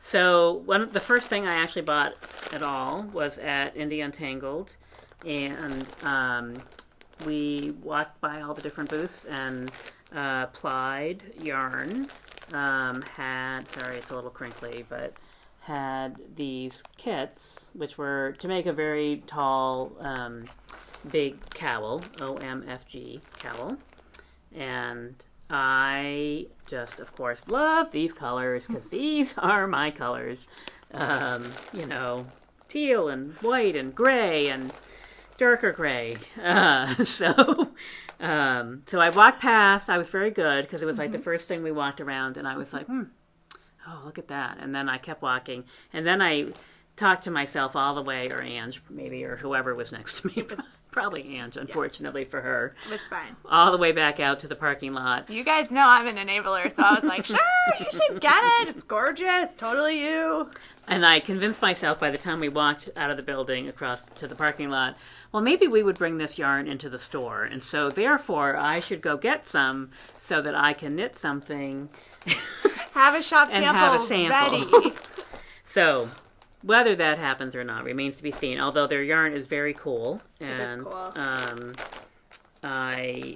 So the first thing I actually bought at all was at Indy Untangled, and we walked by all the different booths and plied yarn. Sorry, it's a little crinkly, but had these kits, which were to make a very tall, big cowl, OMFG cowl, and I just, of course, love these colors because these are my colors. Teal and white and gray and darker gray. So I walked past. I was very good because it was like the first thing we walked around, and I was like, oh, look at that. And then I kept walking, and then I talked to myself all the way, or Ange maybe, or whoever was next to me. Probably Ange, unfortunately for her. It's fine. All the way back out to the parking lot. You guys know I'm an enabler, so I was like, sure, you should get it. It's gorgeous. Totally you. And I convinced myself by the time we walked out of the building across to the parking lot, well, maybe we would bring this yarn into the store. And so therefore, I should go get some so that I can knit something. Have a shop and sample, have a sample. ready. So whether that happens or not remains to be seen. Although their yarn is very cool. And, it is cool. I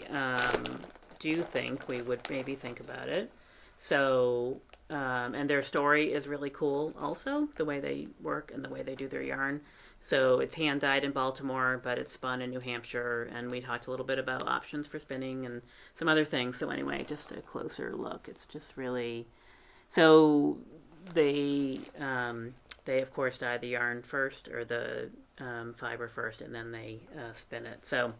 do think we would maybe think about it. So, and their story is really cool also, the way they work and the way they do their yarn. So it's hand-dyed in Baltimore, but it's spun in New Hampshire, and we talked a little bit about options for spinning and some other things. So anyway, just a closer look. It's just really... So they of course dye the yarn first, or the fiber first, and then they spin it. So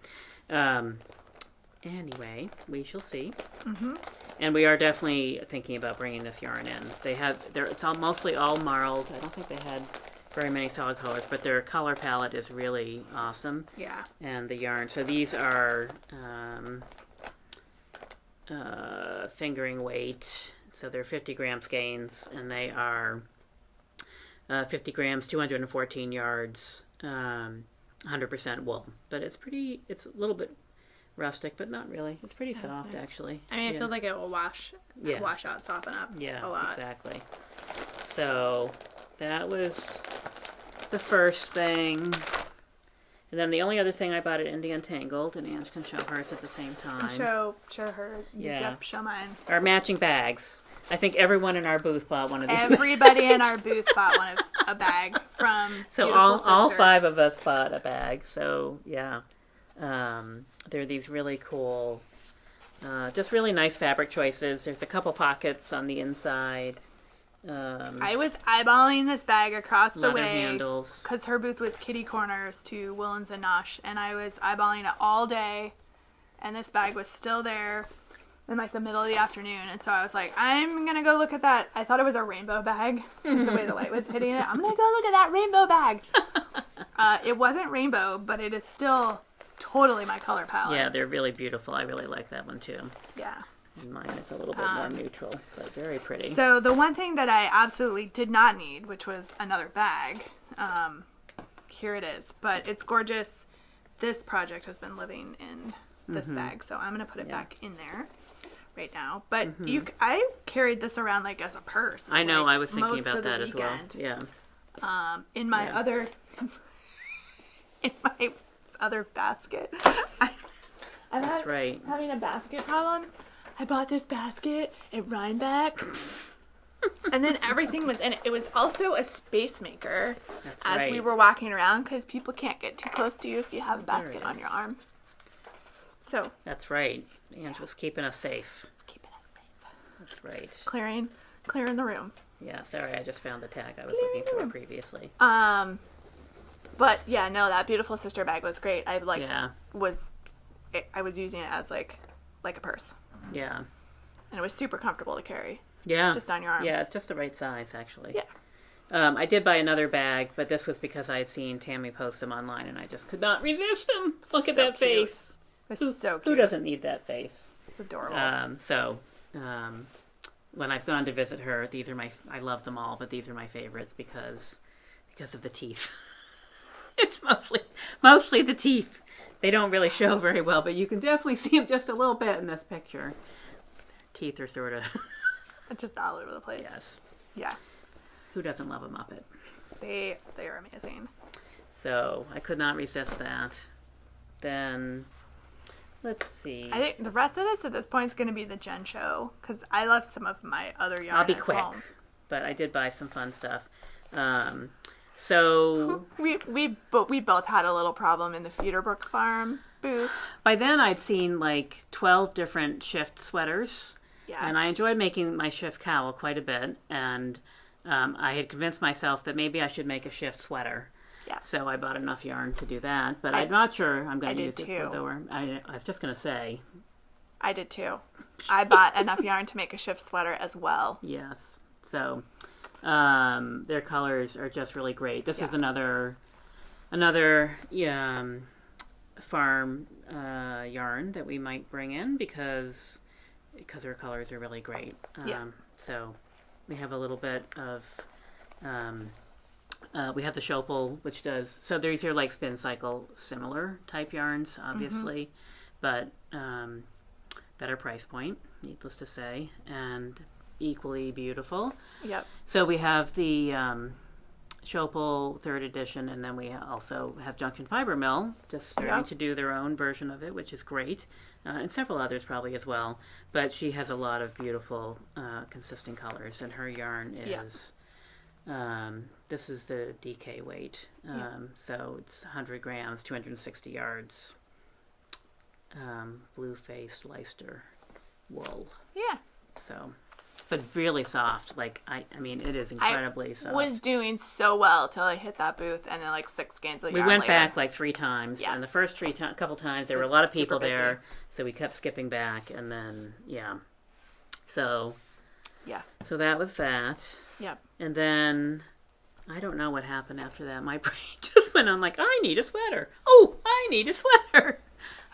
anyway, we shall see. Mm-hmm. And we are definitely thinking about bringing this yarn in. It's mostly all marled. I don't think they had very many solid colors, but their color palette is really awesome. Yeah. And the yarn. So these are fingering weight. So they're 50 gram skeins, and they are 50 grams, 214 yards, 100% wool. But it's a little bit rustic, but not really. It's pretty soft, nice. Actually. I mean, it feels like it will wash out, soften up a lot. Exactly. So that was the first thing. And then the only other thing I bought at Indy Untangled, and Ange can show hers at the same time. Show her. Yep, show mine. Our matching bags. I think everyone in our booth bought one of these. Everybody in our booth bought a bag from. So all 5 of us bought a bag. So yeah, they're these really cool, just really nice fabric choices. There's a couple pockets on the inside. I was eyeballing this bag across the way handles, because her booth was kitty corners to Willens and Nosh, and I was eyeballing it all day, and this bag was still there in like the middle of the afternoon, and so I was like, I'm gonna go look at that. I thought it was a rainbow bag the way the light was hitting it. I'm gonna go look at that rainbow bag. It wasn't rainbow, but it is still totally my color palette. Yeah, they're really beautiful. I really like that one too. Yeah. And mine is a little bit more neutral, but very pretty. So the one thing that I absolutely did not need, which was another bag, here it is. But it's gorgeous. This project has been living in this bag, so I'm going to put it back in there right now. But I carried this around like as a purse. I know, like, I was thinking about that as well. Yeah. In my other basket. That's right. Having a basket problem. I bought this basket at Rhinebeck, and then everything was in it. It was also a space maker we were walking around, because people can't get too close to you if you have a basket on your arm. So that's right. Ange was keeping us safe. It's keeping us safe. That's right. Clearing the room. Yeah, sorry, I just found the tag I was looking for previously. But yeah, no, that beautiful sister bag was great. I was using it as like a purse. Yeah. And it was super comfortable to carry. Yeah. Just on your arm. Yeah, it's just the right size, actually. Yeah. I did buy another bag, but this was because I had seen Tammy post them online, and I just could not resist them. Look at that cute. face. It's so cute. Who doesn't need that face? It's adorable. When I've gone to visit her, I love them all, but these are my favorites because of the teeth. It's mostly the teeth. They don't really show very well, but you can definitely see them just a little bit in this picture. Teeth are sort of... just all over the place. Yes. Yeah. Who doesn't love a Muppet? They are amazing. So, I could not resist that. Then, let's see. I think the rest of this at this point is going to be the Jen show, because I left some of my other yarn I'll be at quick, home. but I did buy some fun stuff. So we both had a little problem in the Feederbrook farm booth. By then I'd seen like 12 different shift sweaters. Yeah. And I enjoyed making my shift cowl quite a bit, and I had convinced myself that maybe I should make a shift sweater. Yeah. So I bought enough yarn to do that, but I'm not sure I'm going to use it too. for the worm. I was just going to say. I did too. I bought enough yarn to make a shift sweater as well. Yes. So their colors are just really great. This is another farm yarn that we might bring in because her colors are really great. So we have a little bit of we have the shawl, which does, so these are like spin cycle similar type yarns, obviously, but better price point, needless to say, and equally beautiful. Yep. So we have the shawl 3rd edition, and then we also have Junction Fiber Mill just starting to do their own version of it, which is great, and several others probably as well. But she has a lot of beautiful, consistent colors, and her yarn is. This is the DK weight, so it's 100 grams, 260 yards, blue-faced Leicester wool. Yeah. So, but really soft. Like, I mean, it is incredibly soft. I was doing so well till I hit that booth, and then like 6 skeins of yarn We went later. back like 3 times, and the first couple times there were a lot of people there, so we kept skipping back, and then, So that was that. Yep. And then, I don't know what happened after that. My brain just went on like, I need a sweater. Oh, I need a sweater.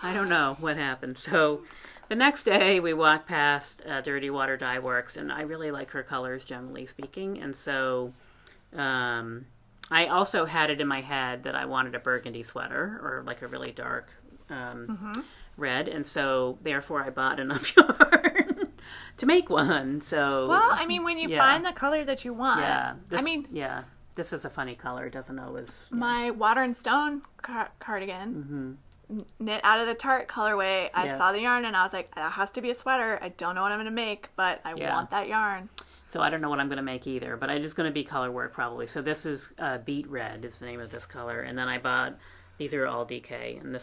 I don't know what happened. So the next day we walked past Dirty Water Dye Works, and I really like her colors, generally speaking. And so I also had it in my head that I wanted a burgundy sweater, or like a really dark red. And so therefore I bought enough yarn to make one. So, well, I mean, when you find the color that you want, this is a funny color. It doesn't always. My Water and Stone cardigan, knit out of the Tarte colorway. I saw the yarn and I was like, that has to be a sweater. I don't know what I'm going to make, but I want that yarn. So I don't know what I'm going to make either, but it's going to be color work probably. So this is Beet Red is the name of this color, and then I bought. These are all DK, and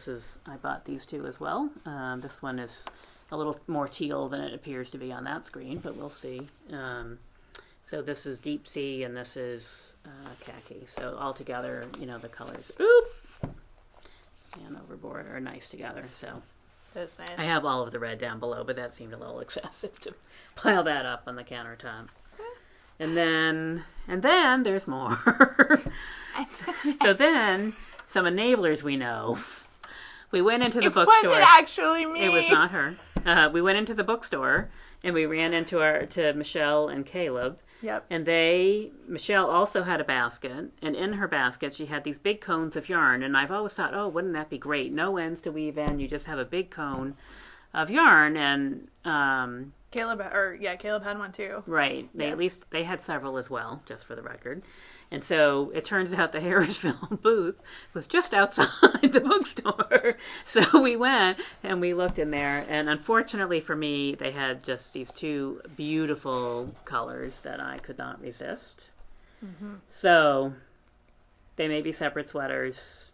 I bought these 2 as well. This one is a little more teal than it appears to be on that screen, but we'll see. So this is Deep Sea, and this is khaki. So all together, the colors, and overboard are nice together. So that's nice. I have all of the red down below, but that seemed a little excessive to pile that up on the countertop. And then there's more. So then, some enablers we know. We went into the bookstore. It wasn't actually me. It was not her. We went into the bookstore and we ran to Michelle and Caleb. Yep. And Michelle also had a basket, and in her basket she had these big cones of yarn. And I've always thought, oh, wouldn't that be great? No ends to weave in. You just have a big cone of yarn. And Caleb had one too. Right. They had several as well, just for the record. And so it turns out the Harrisville booth was just outside the bookstore. So we went and we looked in there. And unfortunately for me, they had just these 2 beautiful colors that I could not resist. So they may be separate sweaters.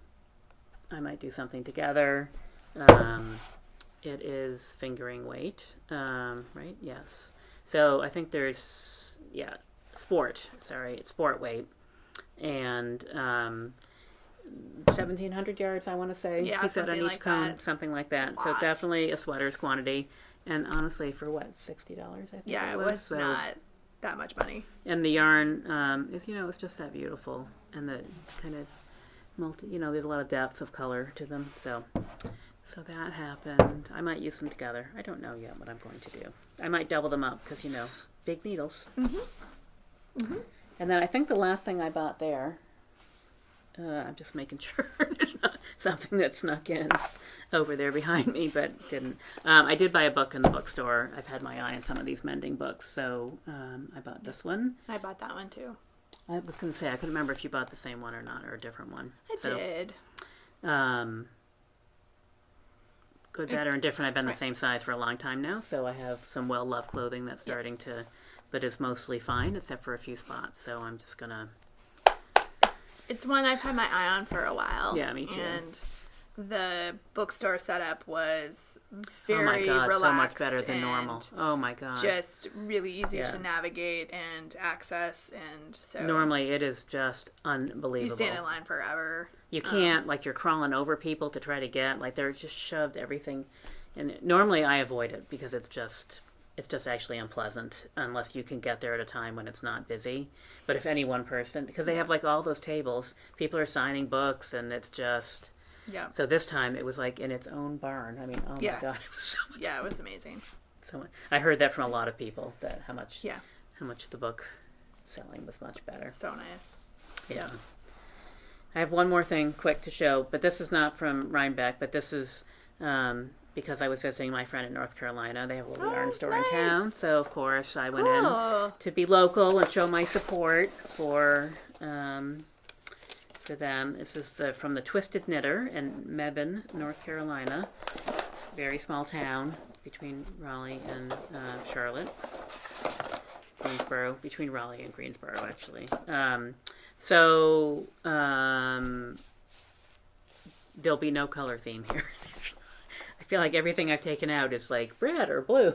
I might do something together. It is fingering weight, right? Yes. So I think there's, sport weight. And 1,700 yards, I want to say. Yeah, he said on each like cone, that. something like that. So definitely a sweater's quantity. And honestly, for what, $60, I think it was not that much money. And the yarn is, it's just that beautiful. And the kind of there's a lot of depth of color to them. So that happened. I might use them together. I don't know yet what I'm going to do. I might double them up because, big needles. And then I think the last thing I bought there, I'm just making sure there's not something that snuck in over there behind me, but didn't. I did buy a book in the bookstore. I've had my eye on some of these mending books, so I bought this one. I bought that one too. I was going to say, I couldn't remember if you bought the same one or not, or a different one. I did. Good, better, and different. I've been the same size for a long time now, so I have some well-loved clothing that's starting to... but is mostly fine except for a few spots. So I'm just gonna. It's one I've had my eye on for a while. Yeah, me too. And the bookstore setup was very relaxed, so much better than normal. Oh my god, just really easy to navigate and access, and so normally it is just unbelievable. You stand in line forever. You can't you're crawling over people to try to get they're just shoved everything, and normally I avoid it because it's just actually unpleasant unless you can get there at a time when it's not busy. But if any one person, because they have all those tables, people are signing books, and it's just Yeah. So this time it was like in its own barn. I mean, oh my God, it was so much. Yeah, it was amazing. So I heard that from a lot of people that how much the book selling was much better. So nice. Yeah. I have one more thing quick to show, but this is not from Rhinebeck, but this is because I was visiting my friend in North Carolina. They have a little yarn store in town, so of course I went in to be local and show my support for them. This is from the Twisted Knitter in Mebane, North Carolina. Very small town between Raleigh and Charlotte. Greensboro, between Raleigh and Greensboro, actually. There'll be no color theme here. I feel like everything I've taken out is like red or blue.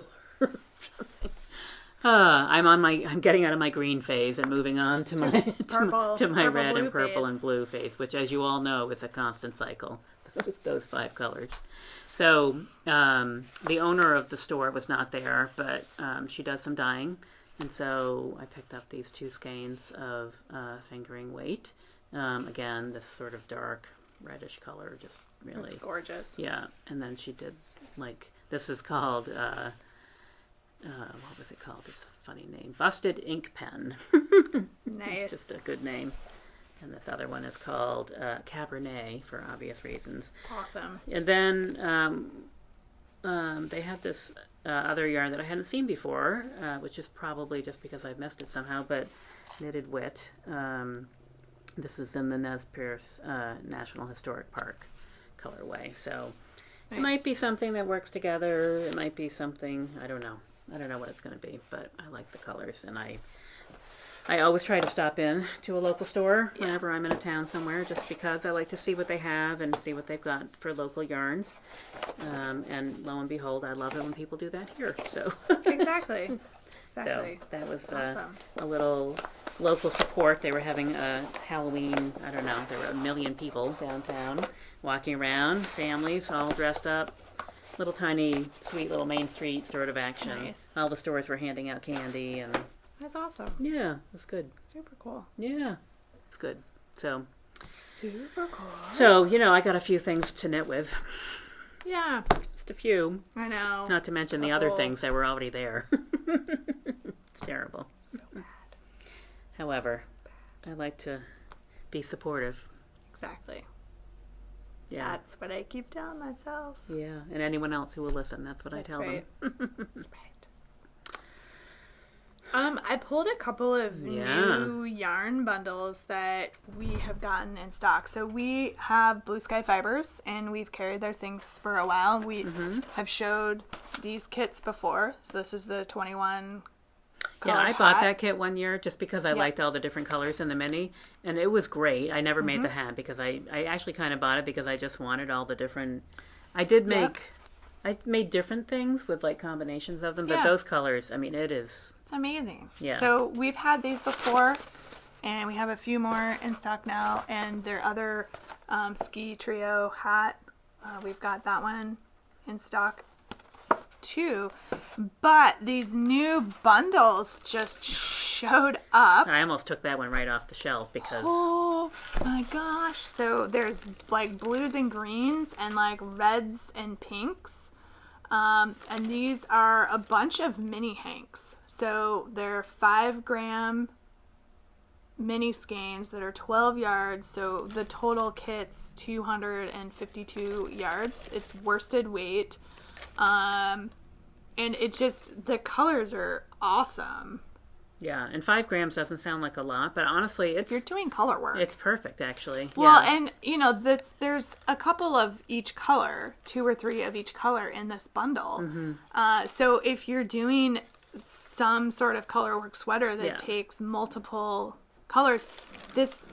I'm getting out of my green phase and moving on to my purple, red and purple phase. And blue phase, which, as you all know, is a constant cycle. Those 5 colors. So the owner of the store was not there, but she does some dyeing, and so I picked up these 2 skeins of fingering weight. Again, this sort of dark reddish color, just really It's gorgeous. Yeah, and then she did this is called what was it called? It's a funny name. Busted Ink Pen. Nice. Just a good name. And this other one is called Cabernet, for obvious reasons. Awesome. And then they had this other yarn that I hadn't seen before, which is probably just because I've missed it somehow, but Knitted Wit. This is in the Nez Perce National Historic Park colorway. So Nice. It might be something that works together. It might be something, I don't know. I don't know what it's going to be, but I like the colors, and I always try to stop in to a local store whenever I'm in a town somewhere, just because I like to see what they have and see what they've got for local yarns. And lo and behold, I love it when people do that here. So Exactly. So that was awesome. a little local support. They were having a Halloween, I don't know, there were 1 million people downtown walking around, families all dressed up. Little tiny, sweet little Main Street sort of action. Nice. All the stores were handing out candy, and That's awesome. yeah, it was good. Super cool. Yeah, it's good. So, Super cool. I got a few things to knit with. Yeah. Just a few. I know. Not to mention the other things that were already there. It's terrible. So bad. However, I like to be supportive. Exactly. Yeah. That's what I keep telling myself. Yeah, and anyone else who will listen, that's what I tell them. That's right. I pulled a couple of new yarn bundles that we have gotten in stock. So we have Blue Sky Fibers, and we've carried their things for a while. We have showed these kits before. So this is the 21 Yeah, I bought that kit one year just because I liked all the different colors in the mini, and it was great. I never made the hat because I actually kind of bought it because I just wanted all the different. I made different things with like combinations of them, but those colors, I mean, it's amazing. Yeah. So we've had these before, and we have a few more in stock now, and their other ski trio hat, we've got that one in stock too. But these new bundles just showed up. I almost took that one right off the shelf because Oh my gosh. So there's like blues and greens and like reds and pinks. And these are a bunch of mini hanks. So they're 5-gram mini skeins that are 12 yards. So the total kit's 252 yards. It's worsted weight. And it just, the colors are awesome. yeah, and 5 grams doesn't sound like a lot, but honestly, If you're doing color work. it's perfect actually. Well, yeah. and there's a couple of each color, 2 or 3 of each color in this bundle. So if you're doing some sort of color work sweater that takes multiple colors, this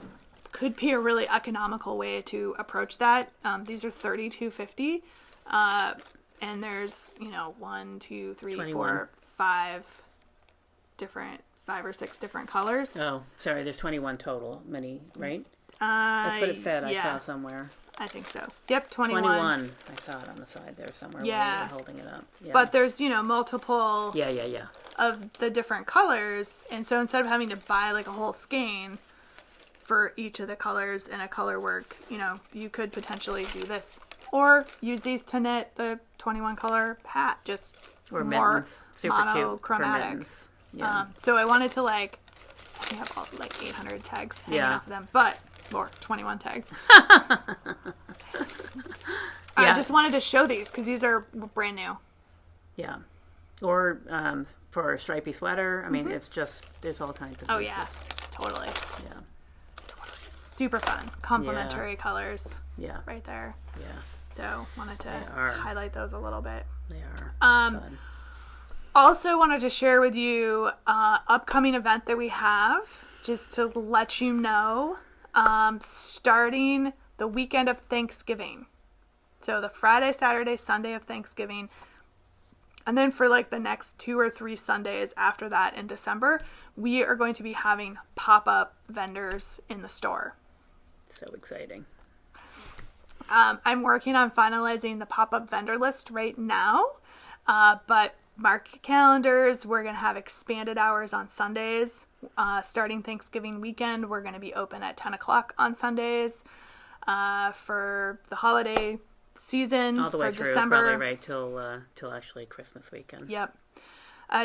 could be a really economical way to approach that. These are $32.50. And there's, 1, 2, 3, 21. 4, 5 or 6 different colors. Oh, sorry, there's 21 total mini, right? That's what it said. I saw somewhere. I think so. Yep, 21. 21. I saw it on the side there somewhere. Yeah. When you were holding it up. Yeah. But there's, multiple Yeah. of the different colors. And so instead of having to buy like a whole skein, for each of the colors in a color work. You know, you could potentially do this. Or use these to knit the 21 color hat, just or more mittens. Super cute for monochromatic. mittens. Yeah. So I wanted to I have like 800 tags hanging off of them, but or 21 tags. I just wanted to show these because these are brand new. Yeah. Or for a stripy sweater. I mean, it's just, there's all kinds of uses. Yeah, totally. Yeah. Super fun. Complementary colors. Yeah. Right there. Yeah. So wanted to highlight those a little bit. They are fun. Also wanted to share with you upcoming event that we have, just to let you know, starting the weekend of Thanksgiving. So the Friday, Saturday, Sunday of Thanksgiving. And then for like the next 2 or 3 Sundays after that in December, we are going to be having pop-up vendors in the store. So exciting. I'm working on finalizing the pop-up vendor list right now, but mark your calendars. We're going to have expanded hours on Sundays. Starting Thanksgiving weekend, we're going to be open at 10 o'clock on Sundays for the holiday season. All the way for through, December. probably right till actually Christmas weekend. Yep.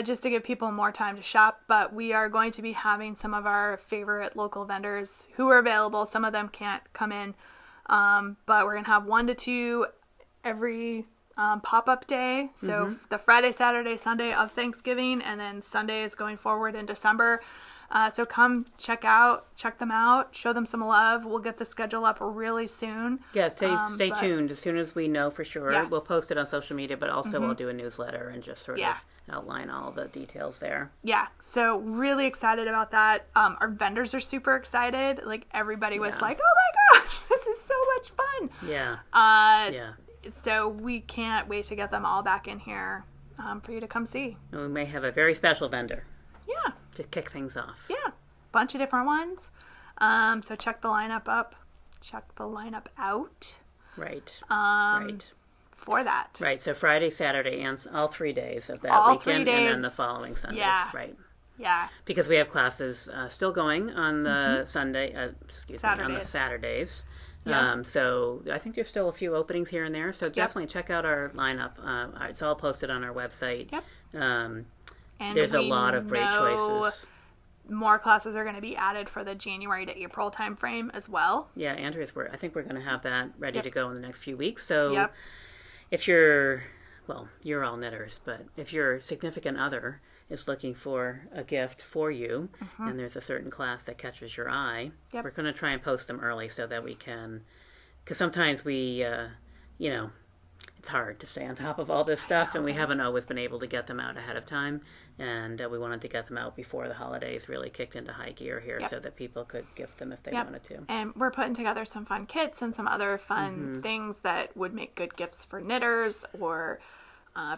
Just to give people more time to shop, but we are going to be having some of our favorite local vendors who are available. Some of them can't come in, but we're going to have 1 to 2 every pop-up day. So the Friday, Saturday, Sunday of Thanksgiving, and then Sundays going forward in December. So come check them out, show them some love. We'll get the schedule up really soon. Yeah, stay tuned. As soon as we know for sure, we'll post it on social media, but also we'll do a newsletter and just sort of outline all the details there. Yeah, so really excited about that. Our vendors are super excited. Like everybody was like, oh my gosh, this is so much fun. Yeah. So we can't wait to get them all back in here for you to come see. And we may have a very special vendor. Yeah. To kick things off. Yeah. Bunch of different ones. So check the lineup up. Check the lineup out. Right. For that. Right. So Friday, Saturday, and all 3 days of that all weekend, 3 days. and then the following Sundays. Yeah. Right. Yeah. Because we have classes still going on the on the Saturdays. Yeah. So I think there's still a few openings here and there. So definitely check out our lineup. It's all posted on our website. Yep. And there's a lot of great choices. More classes are going to be added for the January to April time frame as well. Yeah, Andrea's I think we're going to have that ready to go in the next few weeks. So if you're all knitters, but if your significant other is looking for a gift for you, and there's a certain class that catches your eye, we're going to try and post them early so that we can, because sometimes we, it's hard to stay on top of all this stuff, and we haven't always been able to get them out ahead of time, and we wanted to get them out before the holidays really kicked into high gear here so that people could gift them if they wanted to. And we're putting together some fun kits and some other fun things that would make good gifts for knitters or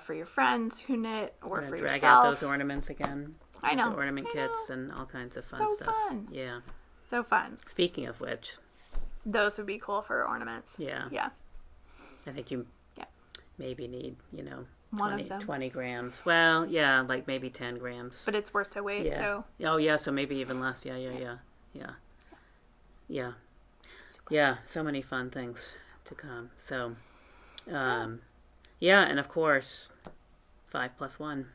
for your friends who knit or for yourself. Drag out those ornaments again. I know. The ornament kits and all kinds of fun stuff. So fun. Yeah. So fun. Speaking of which. Those would be cool for ornaments. Yeah. Yeah. I think you maybe need, 20 grams. Well, yeah, like maybe 10 grams. But it's worth the wait, so. Oh, yeah, so maybe even less. Yeah, so many fun things to come. So, and of course, 5+1.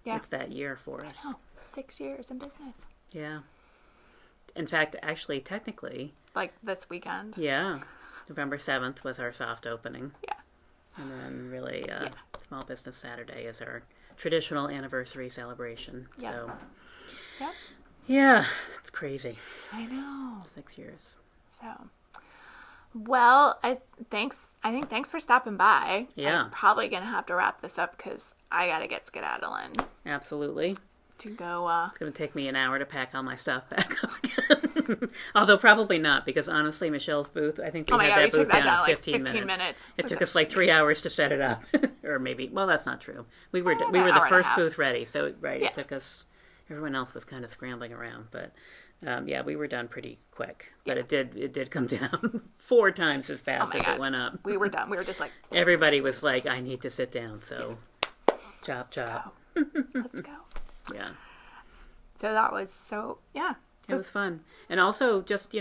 Yeah. It's that year for us. 6 years in business. Yeah. In fact, actually, technically. Like this weekend. Yeah. November 7th was our soft opening. Yeah. And then really Small Business Saturday is our traditional anniversary celebration. Yep. So, yep. Yeah, it's crazy. I know. 6 years. So, well, thanks for stopping by. Yeah. I'm probably going to have to wrap this up because I got to get skedaddling. Absolutely. To go. It's going to take me an hour to pack all my stuff back up again. Although probably not, because honestly, Michelle's booth, I think we had that booth down in 15 minutes. It took us like 3 hours to set it up. Or maybe, well, that's not true. We were the first booth ready, so it took us, everyone else was kind of scrambling around, but we were done pretty quick. But it did come down 4 times as fast as it went up. We were done. We were just like... Everybody was like, I need to sit down, so chop. Let's go. Yeah. So that was It was fun. And also just,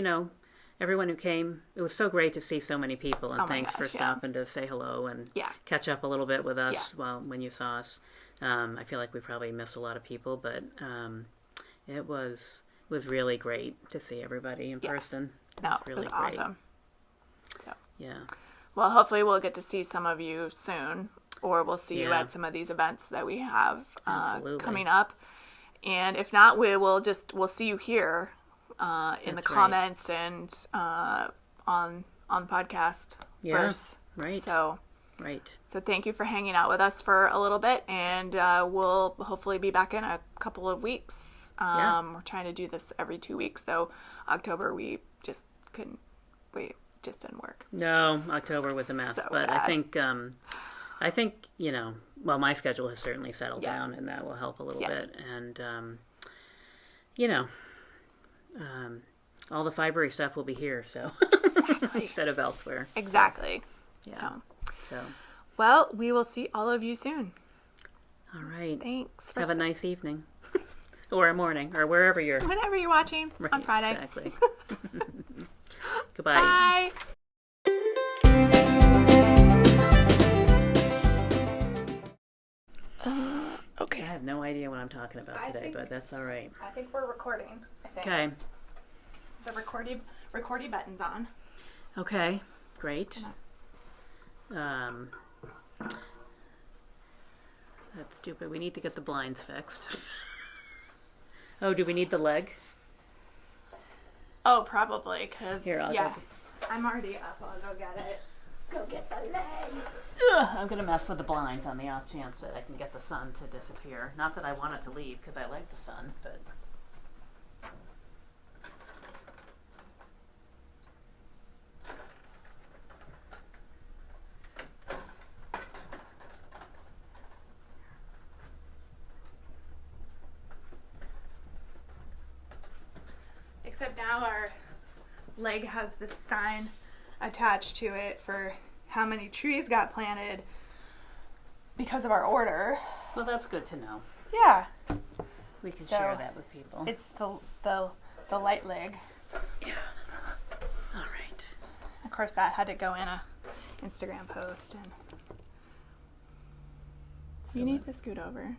everyone who came, it was so great to see so many people. And thanks for stopping to say hello and catch up a little bit with us when you saw us. I feel like we probably missed a lot of people, but it was really great to see everybody in person. No, really it was awesome. So yeah. Well, hopefully we'll get to see some of you soon, or we'll see you at some of these events that we have coming up. And if not, we'll see you here in the comments and on the podcast first. Right. So thank you for hanging out with us for a little bit, and we'll hopefully be back in a couple of weeks. We're trying to do this every 2 weeks, though October we just couldn't. Just didn't work. No, October was a mess, but bad. I think my schedule has certainly settled down, and that will help a little bit. And all the fibery stuff will be here, so instead of elsewhere. Exactly. Yeah. So. Well, we will see all of you soon. All right. Thanks. Have a nice evening, or a morning, or wherever whenever you're watching on Friday. Exactly. Goodbye. Bye. Okay. I have no idea what I'm talking about today, but that's all right. I think we're recording. Okay. The recordy button's on. Okay. Great. That's stupid. We need to get the blinds fixed. Oh, do we need the leg? Oh, probably, because, go. I'm already up. I'll go get it. Go get the leg. I'm going to mess with the blinds on the off chance that I can get the sun to disappear. Not that I want it to leave, because I like the sun, but... Except now our leg has this sign attached to it for how many trees got planted because of our order. Well, that's good to know. Yeah. We can share that with people. It's the light leg. Yeah. All right. Of course, that had to go in a Instagram post. And you need to scoot over.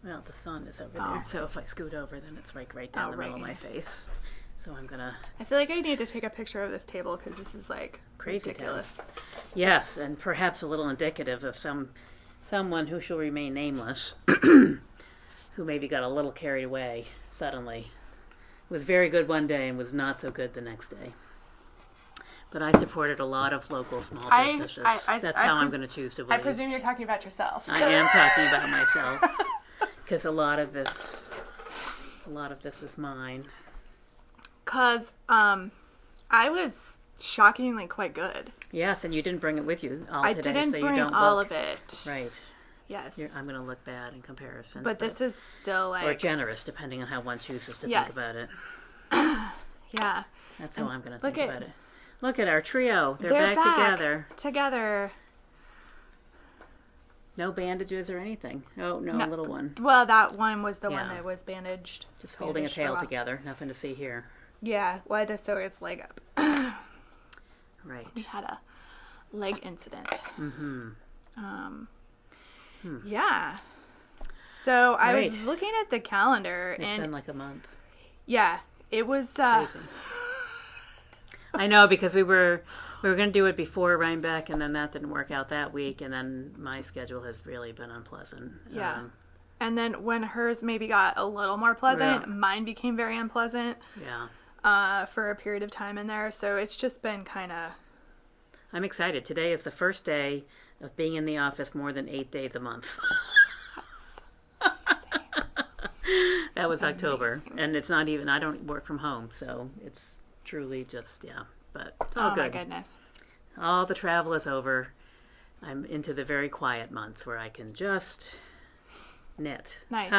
Well, the sun is over there, so if I scoot over, then it's right down the middle of my face. So I'm gonna... I feel like I need to take a picture of this table because this is like crazy ridiculous. Table. Yes, and perhaps a little indicative of someone who shall remain nameless, who maybe got a little carried away suddenly. Was very good one day and was not so good the next day. But I supported a lot of local small businesses. That's how I'm going to choose to believe. I presume you're talking about yourself. I am talking about myself because a lot of this is mine. Because I was shockingly quite good. Yes, and you didn't bring it with you all today, I didn't so bring you don't all look, of it. Right. Yes. I'm going to look bad in comparison. But this is still like... Or generous, depending on how one chooses to think about it. Yeah. That's how I'm going to think about it. Look at our trio. They're back together. No bandages or anything. Oh, no, little one. Well, that one was the one that was bandaged. Just holding a tail together. Nothing to see here. Yeah, well, I had to sew its leg up. Right. He had a leg incident. Mm-hmm. Yeah. So I was looking at the calendar. It's been like a month. Yeah. It was... Crazy. I know, because we were going to do it before Rhinebeck, and then that didn't work out that week, and then my schedule has really been unpleasant. Yeah. And then when hers maybe got a little more pleasant, mine became very unpleasant. Yeah. For a period of time in there. So it's just been kind of... I'm excited. Today is the first day of being in the office more than 8 days a month. That's insane. That was October. Amazing. And it's not even... I don't work from home, so it's truly just... Yeah. But it's all good. Oh, my goodness. All the travel is over. I'm into the very quiet months where I can just knit. Nice.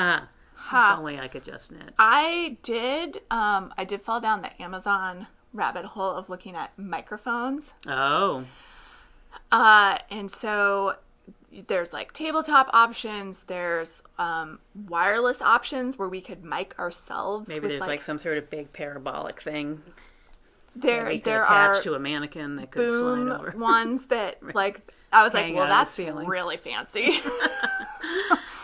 If only I could just knit. I did fall down the Amazon rabbit hole of looking at microphones. Oh. And so there's like tabletop options. There's wireless options where we could mic ourselves. Maybe there's like some sort of big parabolic thing. There attach are to a mannequin that could slide over. Ones that like I was like, well, that's feeling really fancy.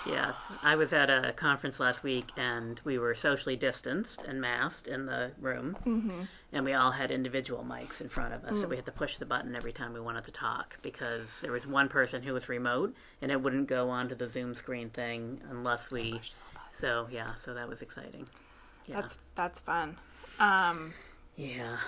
Yes, I was at a conference last week, and we were socially distanced and masked in the room, and we all had individual mics in front of us, so we had to push the button every time we wanted to talk, because there was one person who was remote, and it wouldn't go onto the Zoom screen thing unless we... So, yeah, so that was exciting. Yeah. That's fun. Yeah.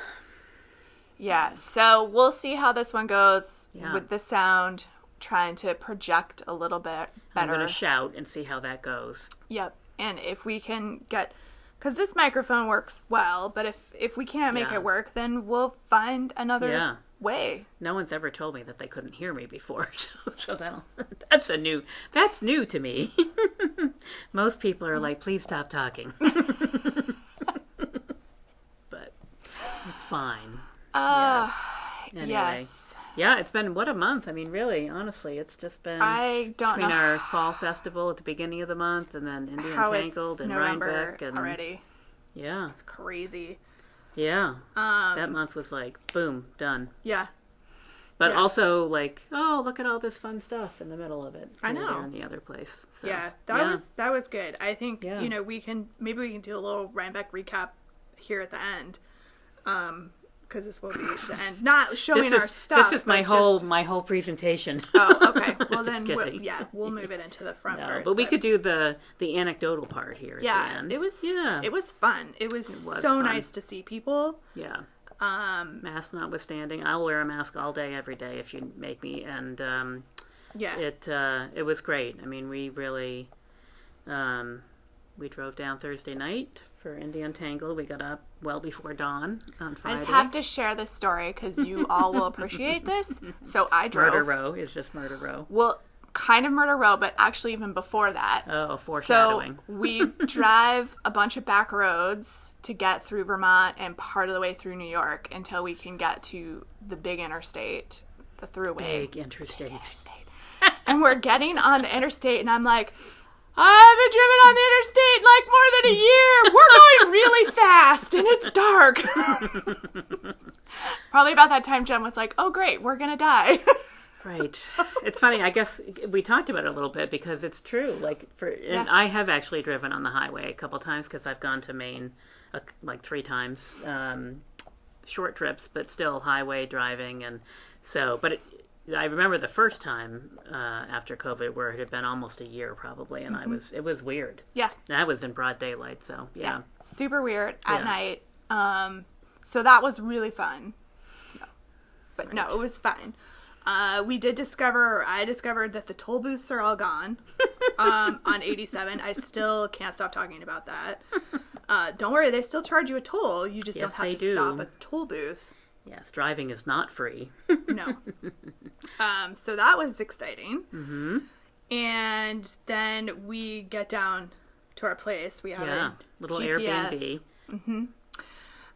Yeah, so we'll see how this one goes with the sound, trying to project a little bit better. I'm going to shout and see how that goes. Yep, and if we can get... Because this microphone works well, but if we can't make it work, then we'll find another way. No one's ever told me that they couldn't hear me before, so that's new to me. Most people are like, please stop talking. But it's fine. Anyway. Yes. Yeah, it's been, what a month. I mean, really, honestly, it's just been between our fall festival at the beginning of the month and then Indy Untangled and Rhinebeck. And already. Yeah. It's crazy. Yeah. That month was like, boom, done. Yeah. But also like, oh, look at all this fun stuff in the middle of it. I know. There in the other place. So, that was good. I think, maybe we can do a little Rhinebeck recap here at the end. Because this will be the end. Not showing our stuff. This is my whole presentation. Oh, okay. Well, then, we'll move it into the front part. But we could do the anecdotal part here at the end. It was fun. It was so nice to see people. Yeah. Mask notwithstanding, I'll wear a mask all day, every day if you make me. And it was great. I mean, we really we drove down Thursday night for Indy Untangled. We got up well before dawn on Friday. I just have to share this story because you all will appreciate this. So I drove. Murder Row is just Murder Row. Well, kind of Murder Row, but actually even before that. Oh, foreshadowing. So we drive a bunch of back roads to get through Vermont and part of the way through New York until we can get to the big interstate, the thruway. Big interstate. And we're getting on the interstate and I'm like, I haven't driven on the interstate like more than a year. We're going really fast and it's dark. Probably about that time Jen was like, oh great, we're going to die. Right. It's funny. I guess we talked about it a little bit because it's true. And I have actually driven on the highway a couple times because I've gone to Maine like 3 times, short trips, but still highway driving. And so, I remember the first time after COVID where it had been almost a year probably, and it was weird. Yeah. That was in broad daylight, so yeah. Super weird at night. So that was really fun. But no, it was fine. I discovered that the toll booths are all gone on 87. I still can't stop talking about that. Don't worry, they still charge you a toll. You just don't have to stop at the toll booth. Yes, driving is not free. No. So that was exciting. Mm-hmm. And then we get down to our place. We have a little GPS. Airbnb.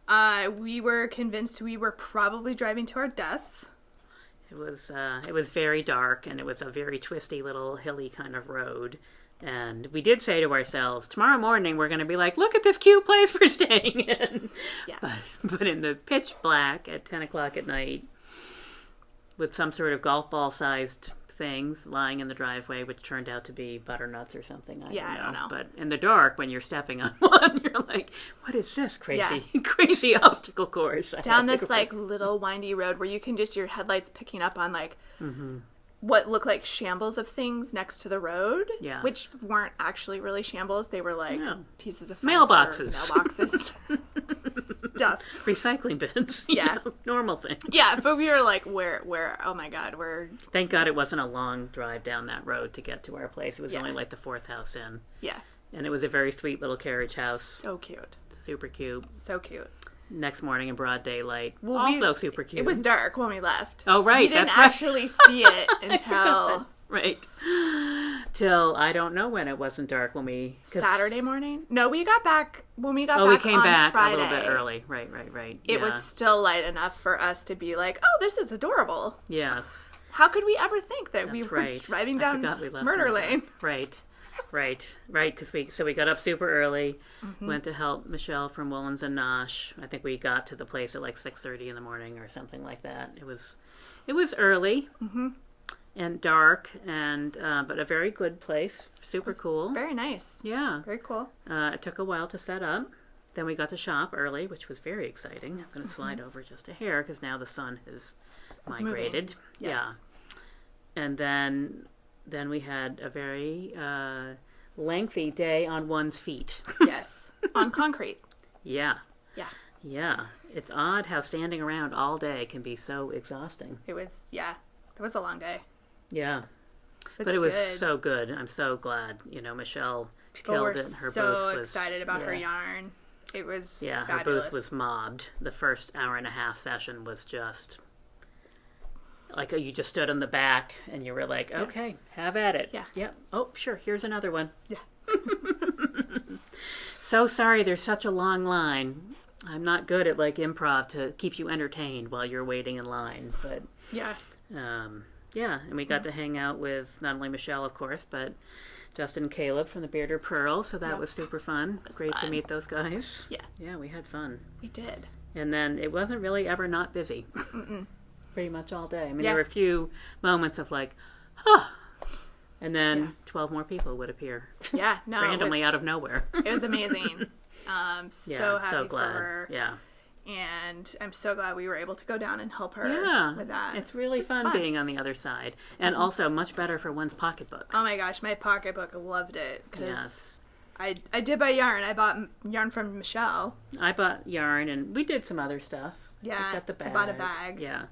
Mm-hmm. We were convinced we were probably driving to our death. It was very dark, and it was a very twisty little hilly kind of road. And we did say to ourselves, tomorrow morning we're going to be like, look at this cute place we're staying in. Yeah. But in the pitch black at 10 o'clock at night, with some sort of golf ball sized things lying in the driveway, which turned out to be butternuts or something. I don't know. But in the dark, when you're stepping on one, you're like, what is this crazy obstacle course? Down this little windy road where you can just, your headlights picking up on what looked like shambles of things next to the road, which weren't actually really shambles. They were pieces of mailboxes. Stuff. Recycling bins. Normal thing. Yeah, but we were like, where, oh my God, Thank God it wasn't a long drive down that road to get to our place. It was only like the 4th house in. Yeah. And it was a very sweet little carriage house. So cute. Super cute. So cute. Next morning in broad daylight. Also super cute. It was dark when we left. Oh, right. We didn't actually see it until... Right. Till I don't know when it wasn't dark when we... Saturday morning? No, we got back when we got back on Friday. Oh, we came back a little bit early. Right. It was still light enough for us to be like, oh, this is adorable. Yes. How could we ever think that we That's were right. driving I down forgot we left Murder them. Lane? Right. Because we got up super early, went to help Michelle from Woolens and Nosh. I think we got to the place at like 6:30 in the morning or something like that. It was early and dark, and but a very good place. Super cool. Very nice. Yeah. Very cool. It took a while to set up. Then we got to shop early, which was very exciting. I'm going to slide over just a hair because now the sun has migrated. Yes. Yeah. And then we had a very lengthy day on one's feet. Yes. On concrete. Yeah. Yeah. Yeah. It's odd how standing around all day can be so exhausting. It was, yeah. It was a long day. Yeah. But it was good. so good. I'm so glad. Michelle People killed were it. Her so booth was excited about her yarn. It was her fabulous. booth was mobbed. The first hour and a half session was just like you just stood in the back and you were like, okay, have at it. Yeah. Yep. Oh, sure. Here's another one. Yeah. So sorry there's such a long line. I'm not good at like improv to keep you entertained while you're waiting in line. But yeah. and we got to hang out with not only Michelle, of course, but Justin and Caleb from the Bearded Pearl, so that was super fun. Great to meet those guys. Yeah. Yeah, we had fun. We did. And then it wasn't really ever not busy. Pretty much all day. I mean, Yeah. there were a few moments of like, huh. And then 12 more people would appear. Yeah, no. Randomly out of nowhere. It was amazing. So happy so glad. for her. Yeah. And I'm so glad we were able to go down and help her with that. It's really fun being on the other side. And also much better for one's pocketbook. Oh my gosh, my pocketbook loved it. Yes. I did buy yarn. I bought yarn from Michelle. I bought yarn and we did some other stuff. Yeah, I got the bag. I bought a bag. Yeah.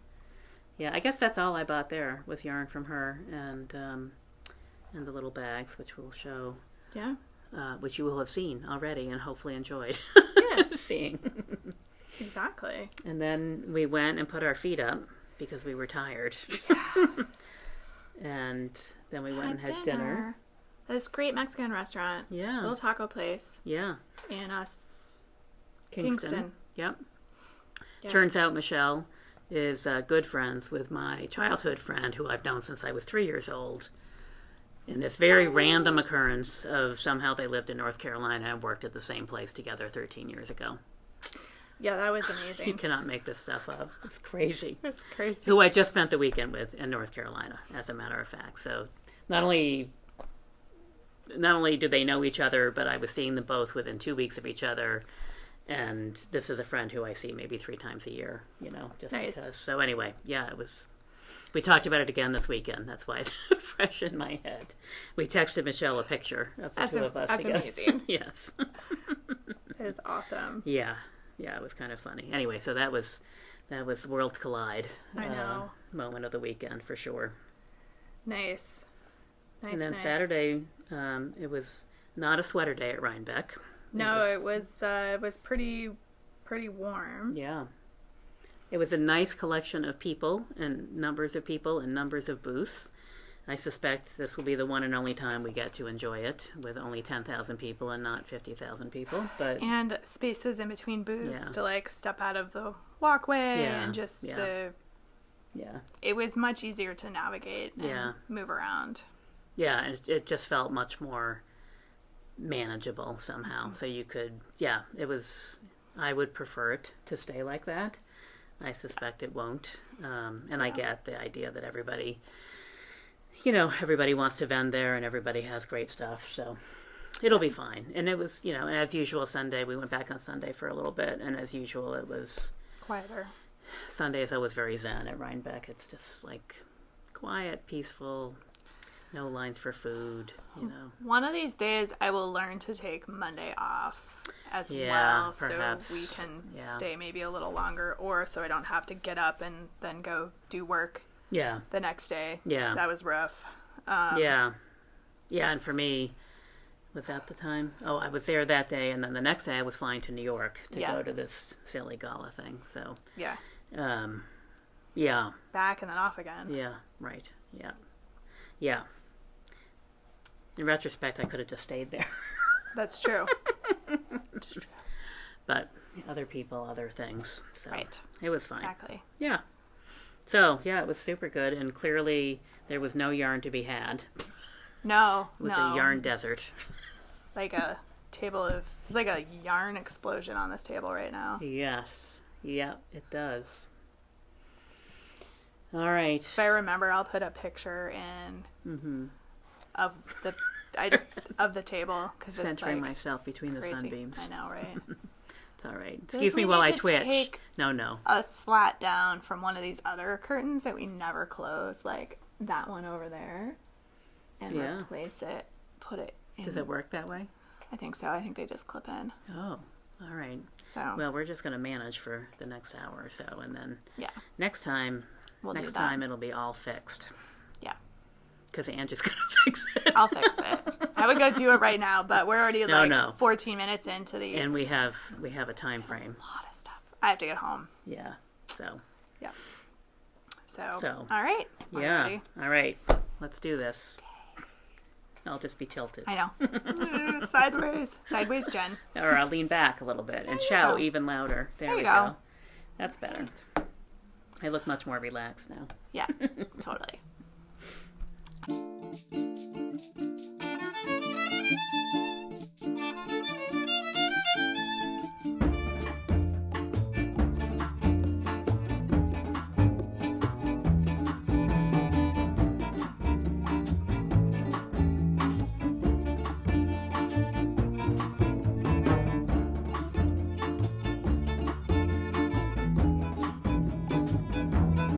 Yeah, I guess that's all I bought there was yarn from her and the little bags, which we'll show. Yeah. Which you will have seen already and hopefully enjoyed Yes. seeing. Exactly. And then we went and put our feet up because we were tired. Yeah. And then we went and had dinner. At this great Mexican restaurant. Yeah. Little taco place. Yeah. In Kingston. Yep. Yeah. Turns out Michelle is good friends with my childhood friend who I've known since I was 3 years old. In this very random occurrence of somehow they lived in North Carolina and worked at the same place together 13 years ago. Yeah, that was You amazing. cannot make this stuff up. It's crazy. It's crazy. Who I just spent the weekend with in North Carolina, as a matter of fact. So not only do they know each other, but I was seeing them both within 2 weeks of each other. And this is a friend who I see maybe 3 times a year, just Nice. because. So anyway, it was. We talked about it again this weekend. That's why it's fresh in my head. We texted Michelle a picture of the two of us that's together. amazing. Yes. It's awesome. Yeah, it was kind of funny. Anyway, so that was Worlds Collide. I know. Moment of the weekend for sure. Nice. And then nice. Saturday, it was not a sweater day at Rhinebeck. No, it was pretty warm. Yeah. It was a nice collection of people and numbers of people and numbers of booths. I suspect this will be the one and only time we get to enjoy it with only 10,000 people and not 50,000 people. And spaces in between booths to like step out of the walkway and just it was much easier to navigate and move around. Yeah, and it just felt much more manageable somehow. So you could, I would prefer it to stay like that. I suspect it won't. And I get the idea that everybody wants to vend there and everybody has great stuff. So it'll be fine. And it was, as usual, Sunday, we went back on Sunday for a little bit. And as usual, it was quieter. Sunday is always very zen at Rhinebeck. It's just like quiet, peaceful, no lines for food, One of these days I will learn to take Monday off as perhaps. so we can stay maybe a little longer, or so I don't have to get up and then go do work the next day. Yeah. That was rough. Yeah, and for me, was that the time? Oh, I was there that day, and then the next day I was flying to New York to go to this silly gala thing, so. Yeah. Back and then off again. Yeah, right, yeah. In retrospect, I could have just stayed there. That's true. But other people, other things. So right. it was fine. Exactly. Yeah. So, yeah, it was super good, and clearly there was no yarn to be had. No, It was a yarn desert. It's like a table of, it's like a yarn explosion on this table right now. Yes. Yeah, it does. All right. If I remember, I'll put a picture in of the of the table because it's Centering like myself between crazy. the sunbeams. I know, right? It's all right. Feel Excuse like me we while need I to twitch. take No. A slat down from one of these other curtains that we never close, like that one over there, and replace it. Put it in. Does it work that way? I think so. I think they just clip in. Oh, all right. So Well, we're just going to manage for the next hour or so, and then next time it'll be all fixed. Yeah. Because Angie's going to fix it. I'll fix it. I would go do it right now, but we're already 14 minutes into the... And we have a time frame. A lot of stuff. I have to get home. Yeah, so. Yeah. So. All right. Ready. All right. Let's do this. I'll just be tilted. I know. Sideways, Jen. Or I'll lean back a little bit and shout even louder. There we go. That's better. I look much more relaxed now. Yeah, totally.